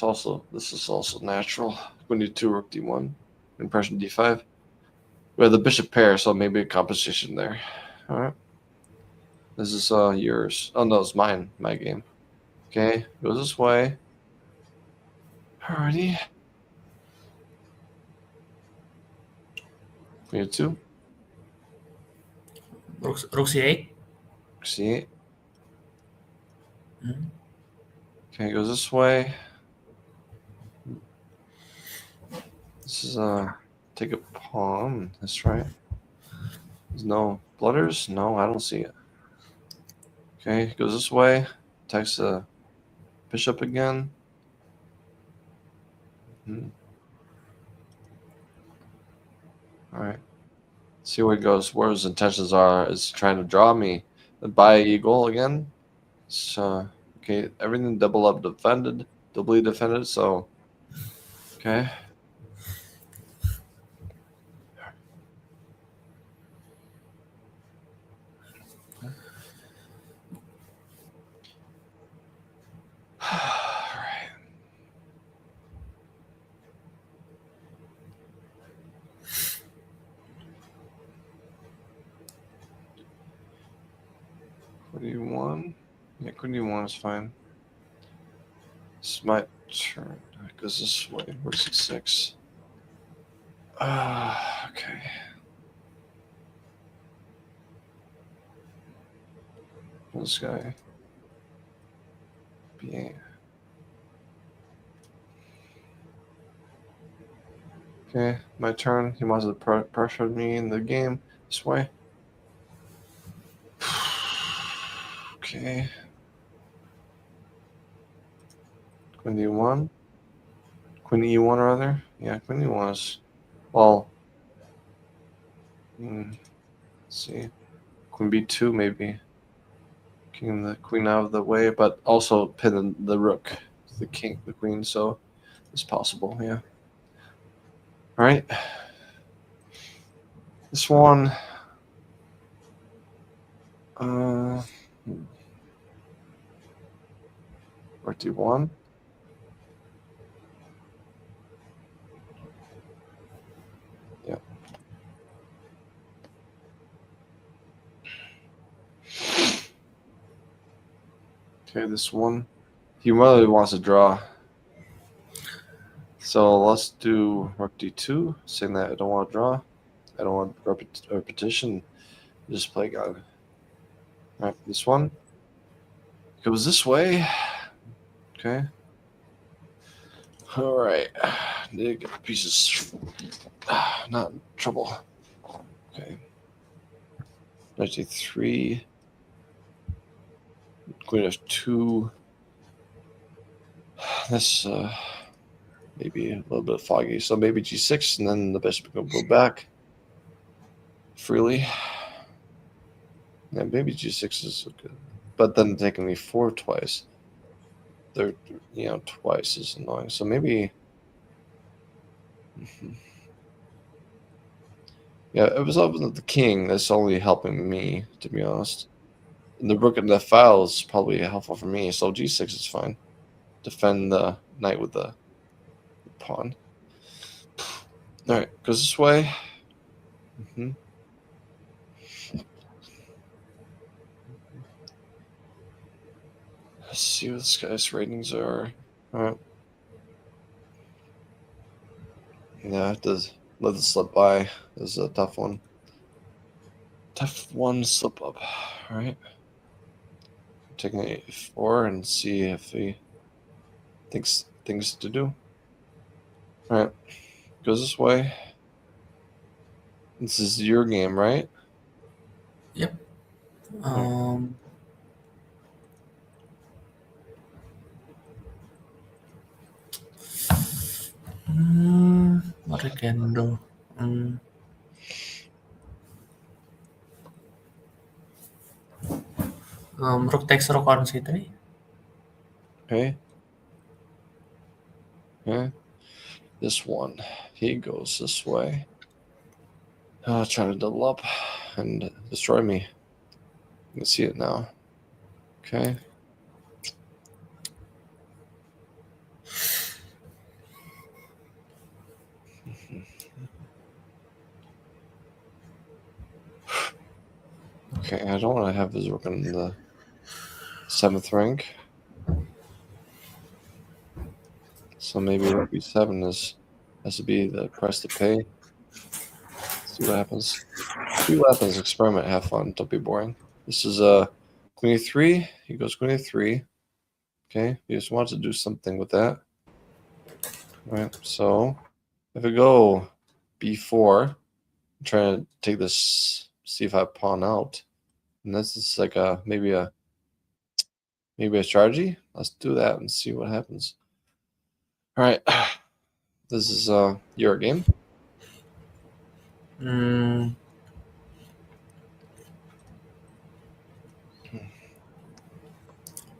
is also natural. Queen D2, Rook D1, Impression D5. We have the bishop pair, so maybe a composition there. All right. This is yours. Oh no, it's mine. My game. Okay, goes this way. Alrighty. Queen D2. Rook C8. C8. Mhm. Okay, goes this way. This is take a pawn. That's right. There's no blooders? No, I don't see it. Okay, goes this way. Takes the bishop again. Alright. See where it goes. Where his intentions are is trying to draw me. Buy eagle again. So okay, everything double up defended, doubly defended, so okay. Alright. What do you want? Yeah, what do you want is fine. It's my turn. It goes this way. Rook C6. Okay. This guy. B8. Okay, my turn. He wants to pressure me in the game this way. Okay. Queen D1. Queen E1 rather. Yeah, Queen E1 is well. Let's see. Queen B2 maybe. King the queen out of the way, but also pin the rook, the king, the queen. So it's possible. Yeah. All right. This one. Rook D1. Yeah. Okay, this one. He really wants to draw. So let's do Rook D2, saying that I don't want to draw. I don't want repetition. Just play God. All right, this one goes this way. Okay. All right. Need to get the pieces. Not in trouble. Okay. Knight D3. Queen F2. This maybe a little bit foggy. So maybe G6, and then the bishop will go back freely. Yeah, maybe G6 is good. But then taking E4 twice. Third, twice is annoying. So maybe. Yeah, it was up with the king. That's only helping me, to be honest. And the rook and the file is probably helpful for me. So G6 is fine. Defend the knight with the pawn. All right, goes this way. Let's see what this guy's ratings are. All right. Yeah, I have to let this slip by. This is a tough one. Tough one slip up. All right. taking a4 and see if he thinks things to do. All right, goes this way. This is your game, right? Yep. Um, what I can do? Rook takes rook on c3. Okay. Okay. This one, he goes this way. Trying to double up and destroy me. You can see it now. Okay. Okay, I don't want to have his rook in the 7th rank. So maybe rook b7 has to be the price to pay. Let's see what happens. See what happens. Experiment. Have fun. Don't be boring. This is queen e3. He goes queen e3. Okay, he just wants to do something with that. All right, so if I go b4, I'm trying to take this c5 pawn out, and this is like maybe a strategy. Let's do that and see what happens. All right, this is your game.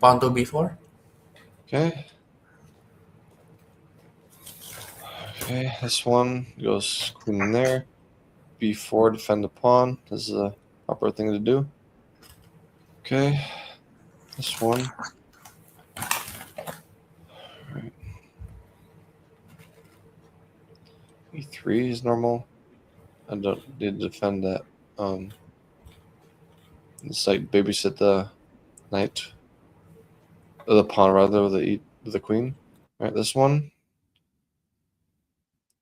Pawn to b4. Okay. Okay, this one goes queen in there. b4, defend the pawn. This is a proper thing to do. Okay, this one. All right. e3 is normal. I don't need to defend that. It's like babysit the knight, or the pawn rather, with the queen. All right, this one.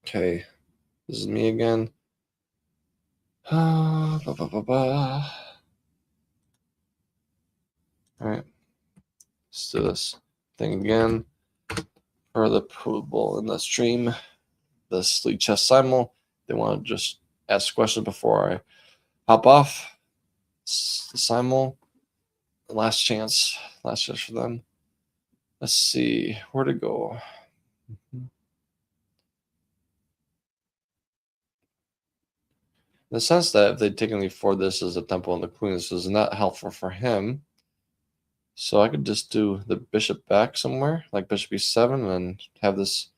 Okay, this is me again. All right, let's do this thing again. For the people in the stream, the Sleep Chess Simul, they want to just ask questions before I hop off. It's the Simul, last chance for them. Let's see where to go. In the sense that if they'd taken me for this as a temple and the queen, this is not helpful for him. So I could just do the bishop back somewhere, like bishop e7, and have this,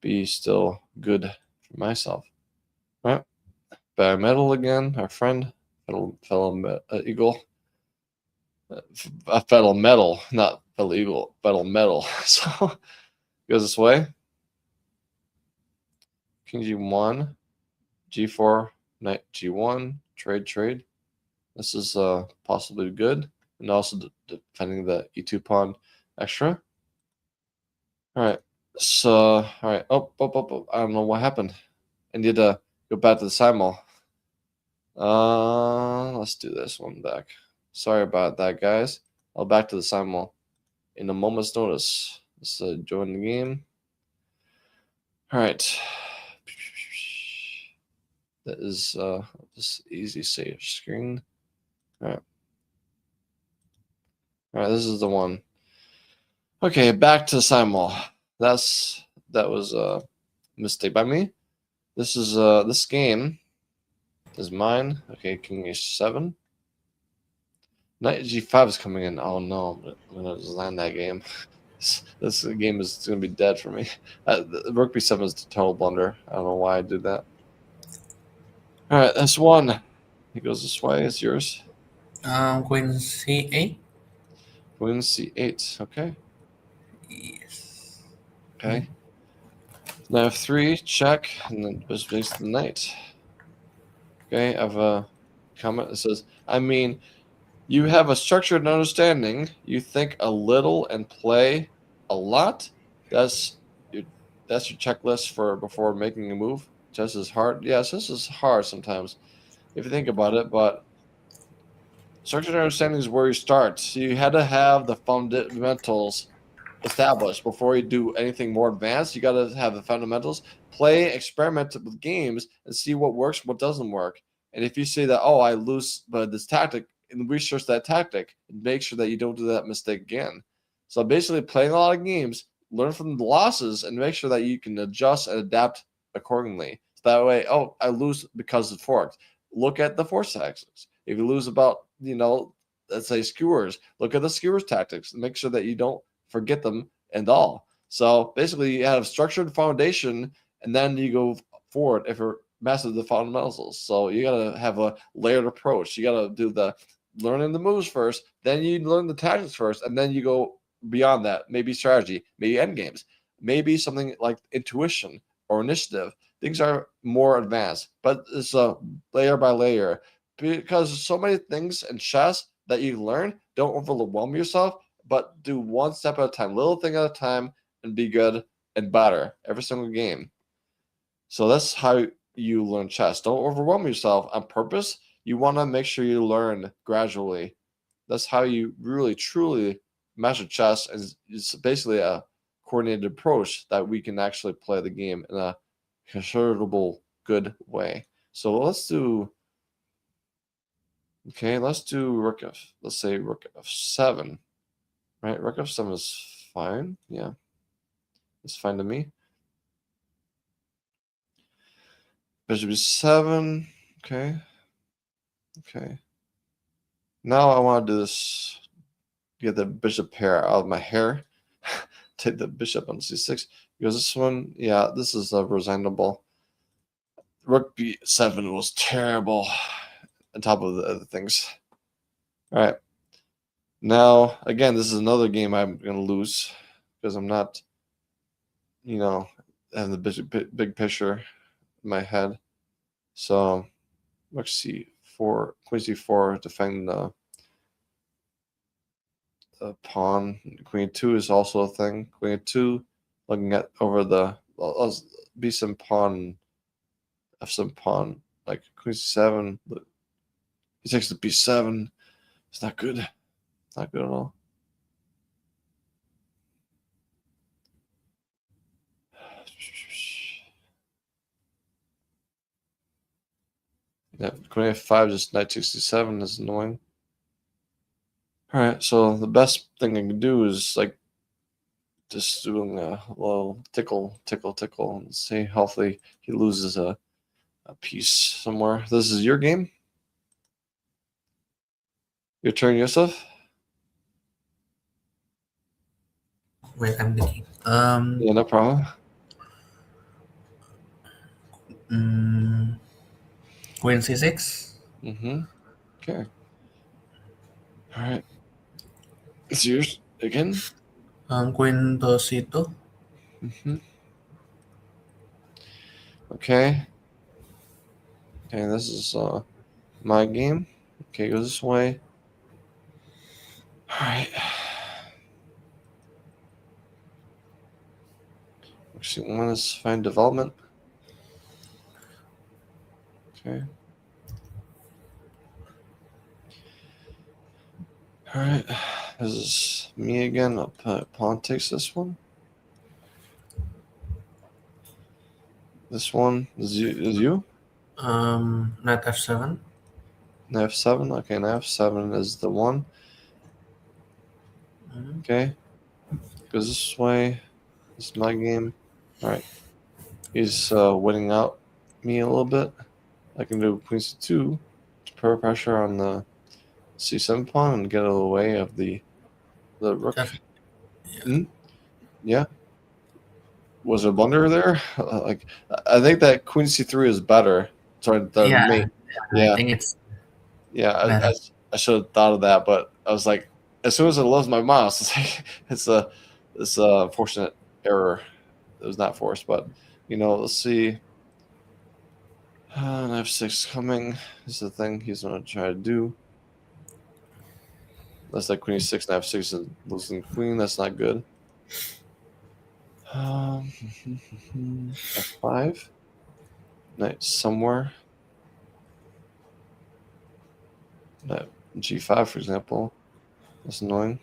be still good for myself. All right, back metal again, our friend, fellow eagle. Fellow metal, not fellow eagle, fellow metal. So goes this way. King g1, g4, knight g1, trade. This is possibly good, and also defending the e2 pawn extra. All right, so all right. Oh, I don't know what happened. I need to go back to the Simul. Let's do this one back. Sorry about that, guys. I'll back to the Simul in a moment's notice. Let's join the game. All right. That is just easy save screen. All right. All right, this is the one. Okay, back to Simul. That was a mistake by me. This is this game is mine. Okay, King h7. Knight g5 is coming in. Oh no, I'm gonna just land that game. This game is gonna be dead for me. Rook b7 is a total blunder. I don't know why I did that. All right, that's one. He goes this way. It's yours. Queen c8. Queen c8. Okay. Yes. Okay. Now f3, check, and then just makes the knight. Okay, I have a comment that says, I mean, you have a structured understanding. You think a little and play a lot. That's your checklist for before making a move. Chess is hard. Yes, this is hard sometimes if you think about it, but structured understanding is where you start. So you had to have the fundamentals established before you do anything more advanced. You got to have the fundamentals. Play, experiment with games, and see what works, what doesn't work. And if you say that, oh, I lose by this tactic, and research that tactic, and make sure that you don't do that mistake again. So basically, playing a lot of games, learn from the losses, and make sure that you can adjust and adapt accordingly. So that way, oh, I lose because it's forked. Look at the force tactics. If you lose about, let's say skewers, look at the skewers tactics and make sure that you don't forget them and all. So basically, you have structured foundation, and then you go forward if you're master the fundamentals. So you gotta have a layered approach. You gotta do the learning the moves first, then you learn the tactics first, and then you go beyond that. Maybe strategy, maybe end games, maybe something like intuition or initiative. Things are more advanced, but it's a layer by layer because there's so many things in chess that you learn. Don't overwhelm yourself, but do one step at a time, little thing at a time, and be good and better every single game. So that's how you learn chess. Don't overwhelm yourself on purpose. You want to make sure you learn gradually. That's how you really truly master chess. And it's basically a coordinated approach that we can actually play the game in a considerable good way. So let's do rook f. Let's say rook f7. Right, rook f7 is fine. Yeah, it's fine to me. Bishop e7. Okay. Now I want to do this. Get the bishop pair out of my hair. Take the bishop on c6. Because this one, yeah, this is resignable. Rook b7 was terrible. On top of the other things. All right. Now, again, this is another game I'm going to lose because I'm not, having the big picture in my head. So, rook c4, queen c4, defending the pawn. Queen 2 is also a thing. Queen 2, looking at over the b7 pawn, f7 pawn, like queen c7. He takes the b7. It's not good. Not good at all. Yeah, queen f5, just knight 67 is annoying. All right, so the best thing I can do is like just doing a little tickle, and see. Hopefully he loses a piece somewhere. This is your game. Your turn, Yusuf. Wait, I'm thinking. Yeah, no problem. Queen c6. Okay. All right. It's yours again. Queen to c2. Okay. Okay, this is my game. Okay, go this way. All right. Actually, one is find development. Okay. All right. This is me again. Pawn takes this one. This one is you. Knight f7. Knight f7. Okay, knight f7 is the one. Okay. Goes this way. This is my game. All right. He's winning out me a little bit. I can do queen c2 to put pressure on the c7 pawn and get out of the way of the rook. Yeah. Was there a blunder there? Like, I think that queen c3 is better. Sorry, the mate. Yeah. I think it's Yeah, I should have thought of that, but I was like, as soon as I lost my mouse, it's like it's a unfortunate error. It was not forced, but let's see. F6 coming is the thing he's gonna try to do. That's like queen e6 and f6 and losing queen. That's not good. F5. Knight somewhere. Knight G5, for example. That's annoying.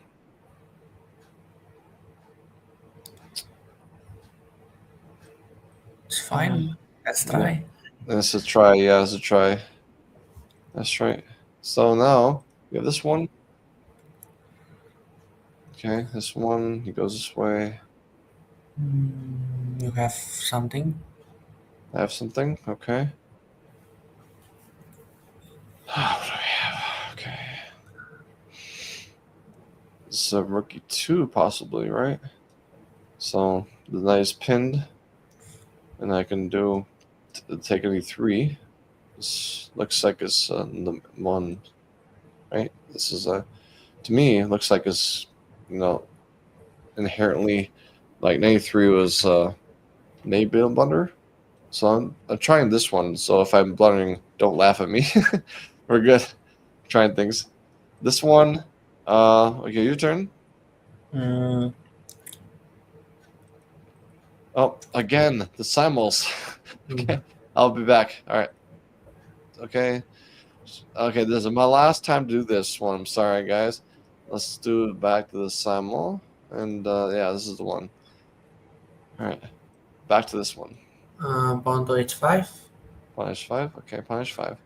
It's fine. Let's try. That's a try. Yeah, that's a try. That's right. So now we have this one. Okay, this one, he goes this way. You have something? I have something. Okay. What do we have? Okay. This is a rookie 2, possibly, right? So the knight is pinned, and I can do take any 3. This looks like it's the 1, right? This is a, to me, it looks like it's, inherently, like 93 was maybe a blunder. So I'm trying this one. So if I'm blundering, don't laugh at me. We're good. Trying things. This one, okay, your turn. Mm, Oh, again, the Simuls. Okay, I'll be back. All right. Okay. Okay, this is my last time to do this one. I'm sorry, guys. Let's do it back to the Simul. And yeah, this is the one. All right. Back to this one. Pawn to h5. Punish 5. Okay, punish 5.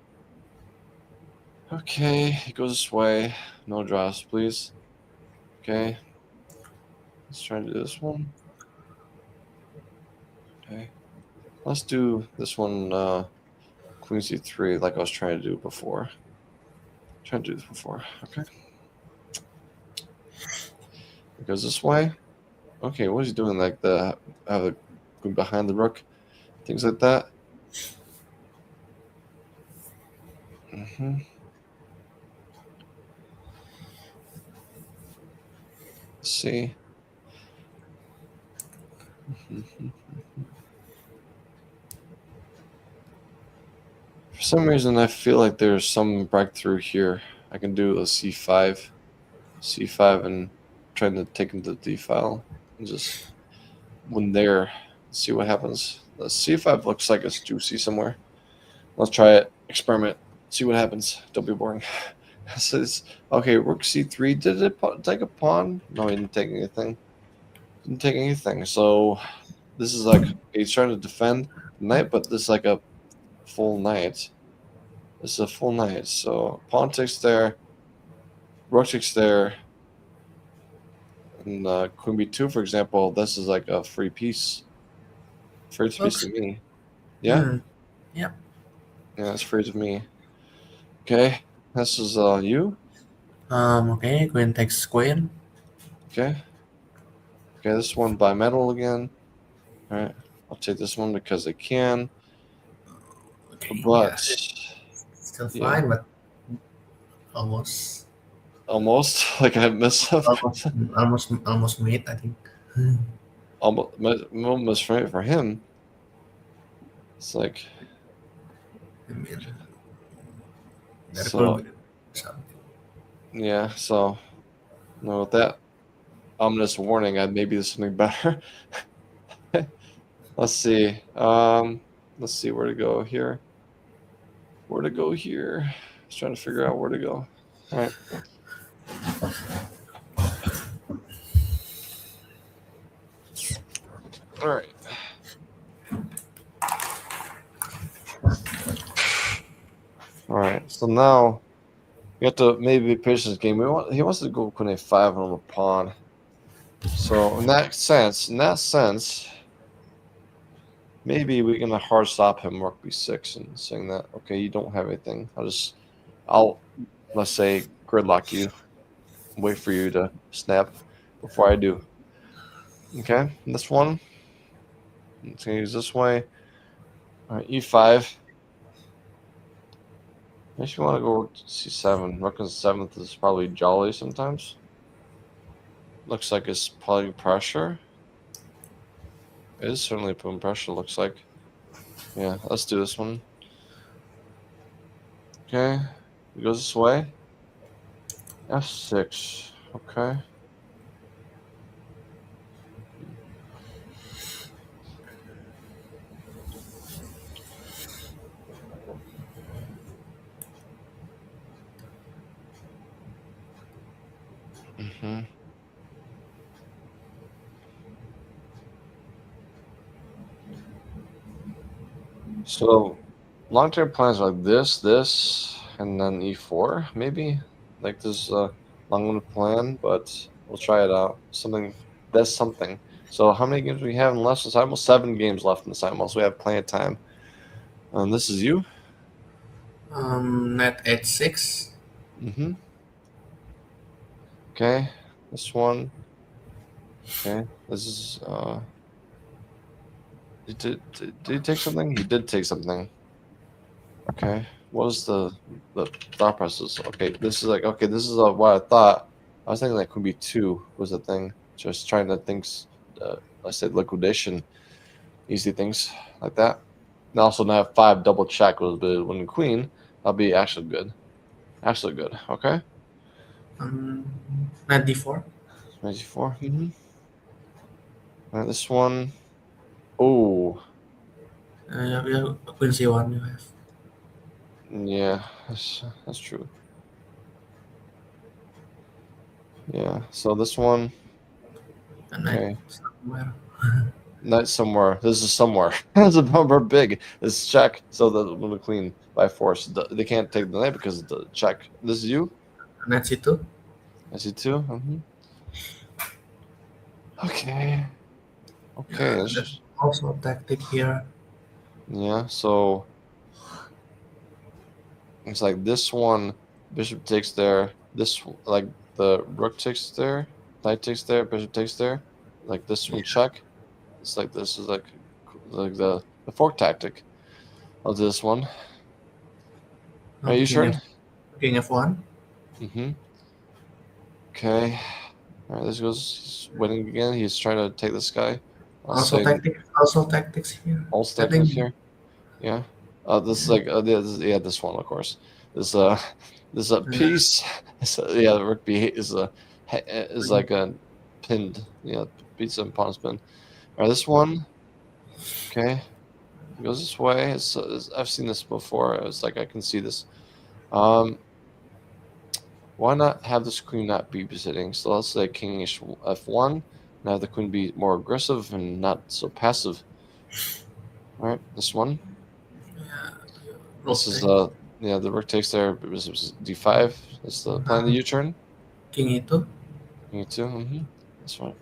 Okay, it goes this way. No draws, please. Okay. Let's try to do this one. Okay. Let's do this one, Queen C3, like I was trying to do before. Trying to do this before. Okay. It goes this way. Okay, what is he doing? Like the have the queen behind the rook, things like that. Let's see. For some reason, I feel like there's some breakthrough here. I can do a C5, and trying to take into the D file and just win there. See what happens. The C5 looks like it's juicy somewhere. Let's try it. Experiment. See what happens. Don't be boring. So it's, okay, rook C3. Did it take a pawn? No, he didn't take anything. Didn't take anything. So this is like, he's trying to defend the knight, but this is like a full knight. This is a full knight. So pawn takes there, rook takes there, and queen b2, for example. This is like a free piece. Free piece to me. Yeah. Yep. Yeah, it's free to me. Okay, this is you. Okay, queen takes queen. Okay. Okay, this one by metal again. All right, I'll take this one because I can. Okay, But yeah, still yeah, fine, but almost, almost like I messed up. almost made, I think. Almost right for him. It's like, I mean, there so could be something. yeah. So no, with that ominous warning, maybe there's something better. Let's see. Let's see where to go here. Where to go here? I was trying to figure out where to go. All right. All right. All right. So now we have to maybe be patient this game. He wants to go queen a5 on the pawn. So in that sense, maybe we can hard stop him rook b6 and saying that, okay, you don't have anything. I'll let's say gridlock you, wait for you to snap before I do. Okay, this one. Let's use this way. All right, e5. Makes me want to go c7. Rook in 7th is probably jolly sometimes. Looks like it's probably pressure. It is certainly putting pressure, looks like. Yeah, let's do this one. Okay, it goes this way. F6. Okay. Hmm. So long-term plans are like this, and then e4 maybe. Like this long plan, but we'll try it out. That's something. So how many games do we have in left in Simul? 7 games left in Simul, so we have plenty of time. This is you. Knight h6. Mm-hmm. Okay. This one. Okay. This is did he take something? He did take something. Okay. What was the thought process? Okay, this is like okay, this is what I thought. I was thinking that could be 2 was the thing. Just trying to think I said liquidation, easy things like that. And also now have 5 double check was the when the queen, that'll be actually good. Actually good. Okay. Knight d4. 94. Mm-hmm. All right, this one. Oh, Yeah, queen c1 you have. yeah, that's true. Yeah. So this one, And knight okay. somewhere. Not somewhere. This is somewhere. It's a number big. It's check. So the queen by force. They can't take the knight because of the check. This is you. Knight c2. I see 2. Okay. Okay. Yeah, that's also a tactic here. Yeah. So it's like this one. Bishop takes there. This like the rook takes there. Knight takes there. Bishop takes there. Like this one check. It's like this is like the fork tactic of this one. Are you King, sure? king f1. Mm-hmm. Okay. All right, this goes. He's winning again. He's trying to take this guy. I'll Also say tactic. Also tactics here. all I tactics think here. Yeah. This is like this one of course. This this piece. Yeah, the rook b is like a pinned. Yeah, beats and pawns pin. All right, this one. Okay, it goes this way. I've seen this before. It's like I can see this. Um, why not have this queen not be sitting? So let's say king f1, and have the queen be more aggressive and not so passive. All right, this one. yeah, This is rook yeah, the rook takes there. This is d5. That's the plan. The U-turn. king e2. King e2. Mm-hmm. That's right.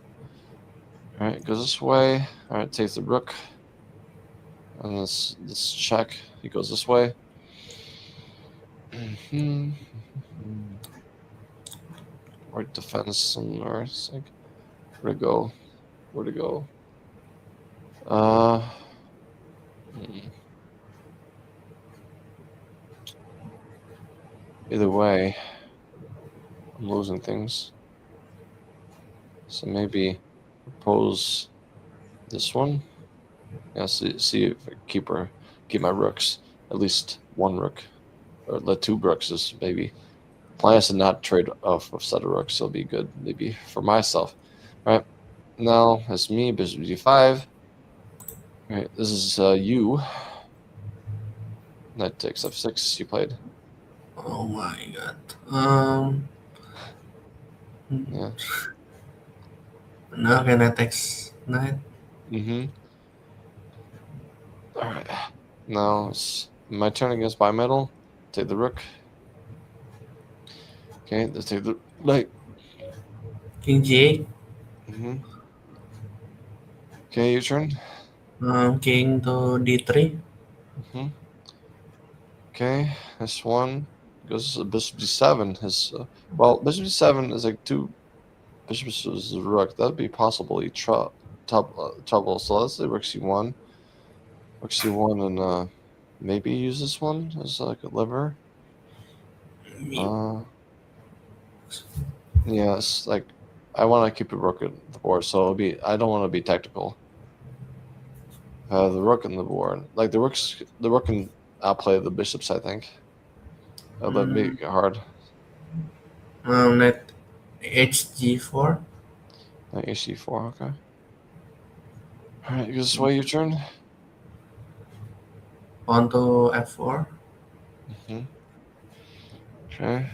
All right, goes this way. All right, takes the rook, and this check. He goes this way. Mm-hmm. Right defense somewhere. It's like where to go? Where to go? Hmm. Either way, I'm losing things. So maybe propose this one. Yeah, see if I keep my rooks. At least one rook. Or let 2 rooks is maybe. Plan is to not trade off a set of rooks, so it'll be good maybe for myself. Alright. Now it's me, bishop d5. Alright, this is you. Knight takes f6 you played. Oh my god. Yeah. Now can I text knight? Mm-hmm. Alright. Now it's my turn against bimetal. Take the rook. Okay, let's take the knight. King g8. Mm-hmm. Okay, your turn. King to d3. Mm-hmm. Okay, this one goes bishop d7. Well, bishop d7 is like 2 bishops is a rook. That'd be possibly trouble. So let's say rook c1. Rook c1 and maybe use this one as like a lever. Yeah, it's like I want to keep a rook at the board, so I don't want to be tactical. The rook on the board, like the rook can outplay the bishops. I think that make it hard. Knight hg4. Like hc4, okay. All right, this way your turn. On to f4. Mm-hmm. Okay.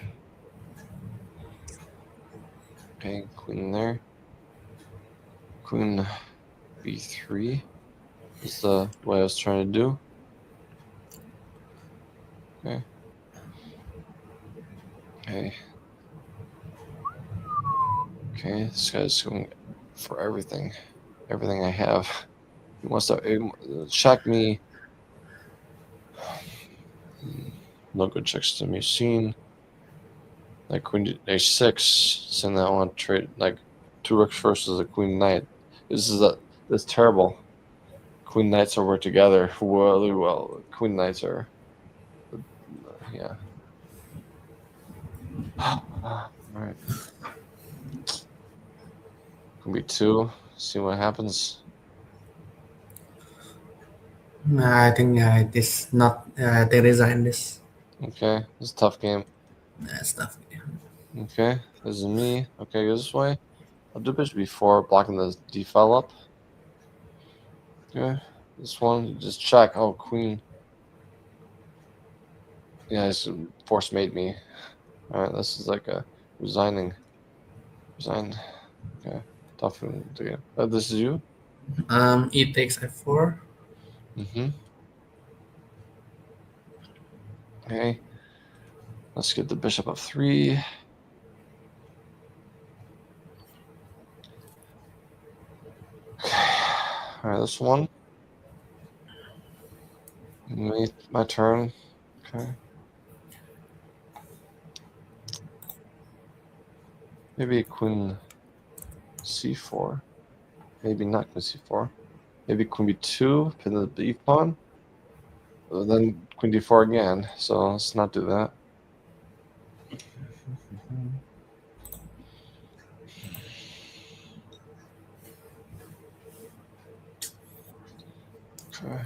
Okay, queen there. Queen b3 is the way I was trying to do. Okay. Okay. Okay, this guy's going for everything. Everything I have. He wants to check me. No good checks to be seen. Like queen h6, saying that I want to trade like 2 rooks versus a queen knight. This is terrible. Queen knights are work together really well. Queen knights are, yeah. All right. Queen b2. See what happens. I think it is not. They resign this Okay, this is a tough game. stuff. Okay, this is me. Okay, go this way. I'll do bishop b4, blocking the d file up. Okay, this one, just check. Oh, queen. Yeah, it's force made me. All right, this is like a resigning. Resign. Okay, tough to get. This is you. E takes f4. Mm-hmm. Okay, let's get the bishop up 3. Okay. All right, this one. My turn. Okay. Maybe queen c4. Maybe not queen c4. Maybe queen b2, pin the b pawn. Then queen d4 again. So let's not do that. Okay.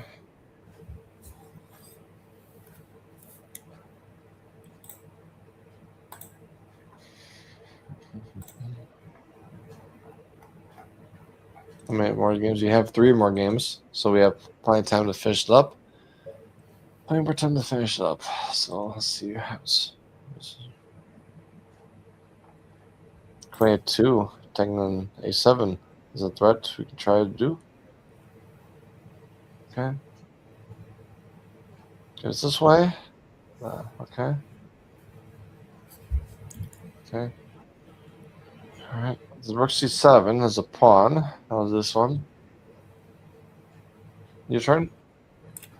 How many more games? We have 3 more games, so we have plenty of time to finish it up. Plenty more time to finish it up. So let's see your house. Queen a2, taking on a7 is a threat we can try to do. Okay. Goes this way. Okay. Okay. All right. The rook c7 is a pawn. How's this one? Your turn.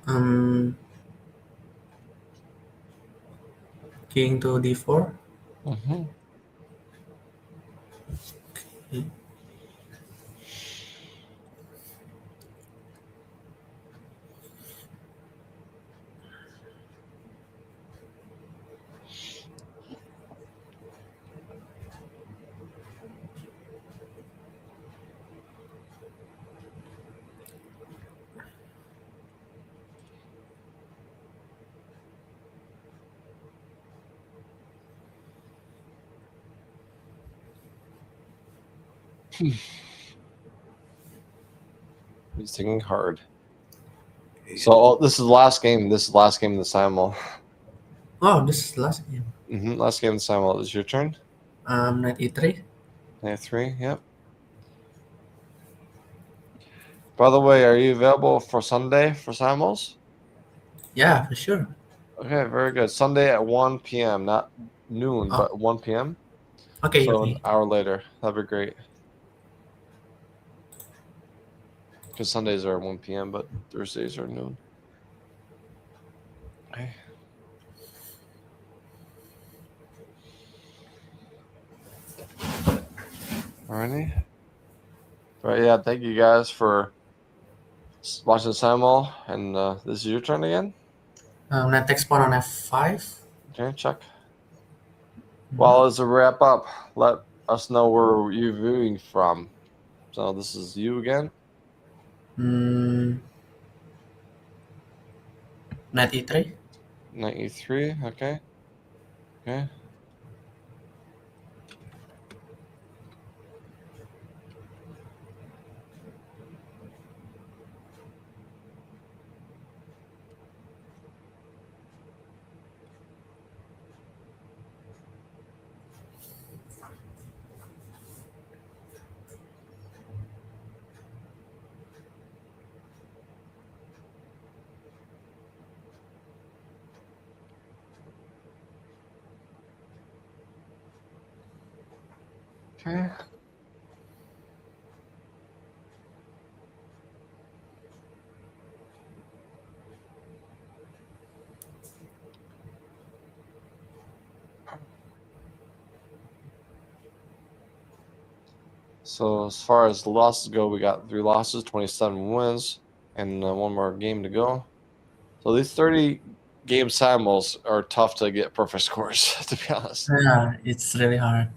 Um, King to d4. Mm-hmm. He's taking hard. So this is the last game. This is the last game of the Simul. Oh, this is last game. Last game of the Simul. Is your turn? Knight e3. Knight 3. Yep. By the way, are you available for Sunday for Simuls? Yeah, for sure. Okay, very good. Sunday at 1 p.m. Not noon, Oh, but 1 p.m. okay, So an okay. hour later. That'd be great. Because Sundays are 1 p.m., but Thursdays are noon. Okay. Alrighty. All right, yeah, thank you guys for watching Simul. And this is your turn again? Knight takes pawn on f5. Okay, check. Well, as a wrap up, let us know where you're viewing from. So this is you again. Knight e3. Knight e3. Okay. Okay. Okay. So as far as the losses go, we got 3 losses, 27 wins, and one more game to go. So these 30 game simuls are tough to get perfect scores, to be honest. Yeah, it's really hard.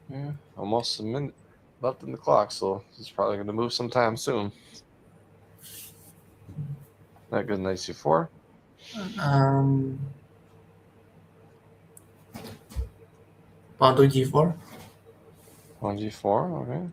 Yeah, almost a minute left in the clock, so he's probably going to move sometime soon. That good, knight c4. Um, pawn to g4. On g4, okay.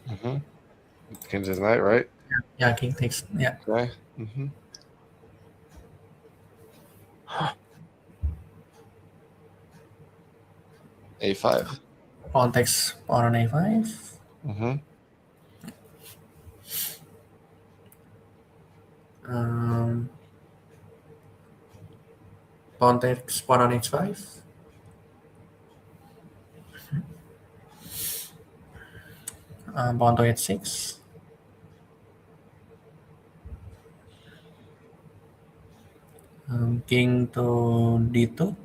Mm-hmm. King to knight, right? Yeah, king takes. Yeah, Okay. Mm-hmm. a5. pawn takes pawn on a5. Mm-hmm. Um, pawn takes pawn on h5. Pawn to h6. King to d2.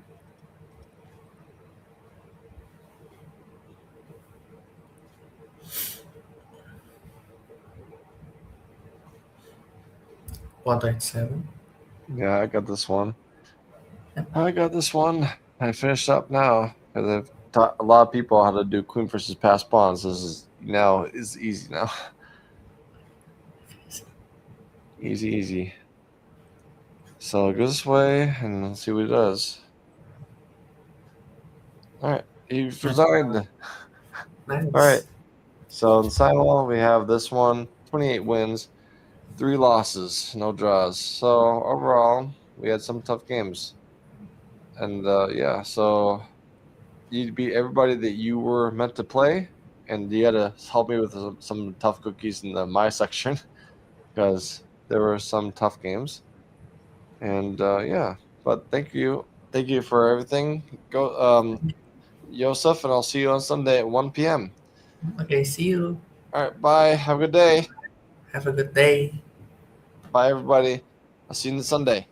Pawn to h7. Yeah, I got this one. Yep. I got this one. I finished up now because I've taught a lot of people how to do queen versus pass pawns. This is now is easy now. Easy. So go this way and let's see what he does. All right, he's resigned. Nice. All right. So in Simul, we have this one, 28 wins, 3 losses, no draws. So overall, we had some tough games. And yeah, so you beat everybody that you were meant to play, and you had to help me with some tough cookies in the my section because there were some tough games. And yeah, but thank you for everything. Go, Joseph, and I'll see you on Sunday at 1 p.m. Okay, see you. All right, bye. Have a good day. Have a good day. Bye, everybody. I'll see you on Sunday.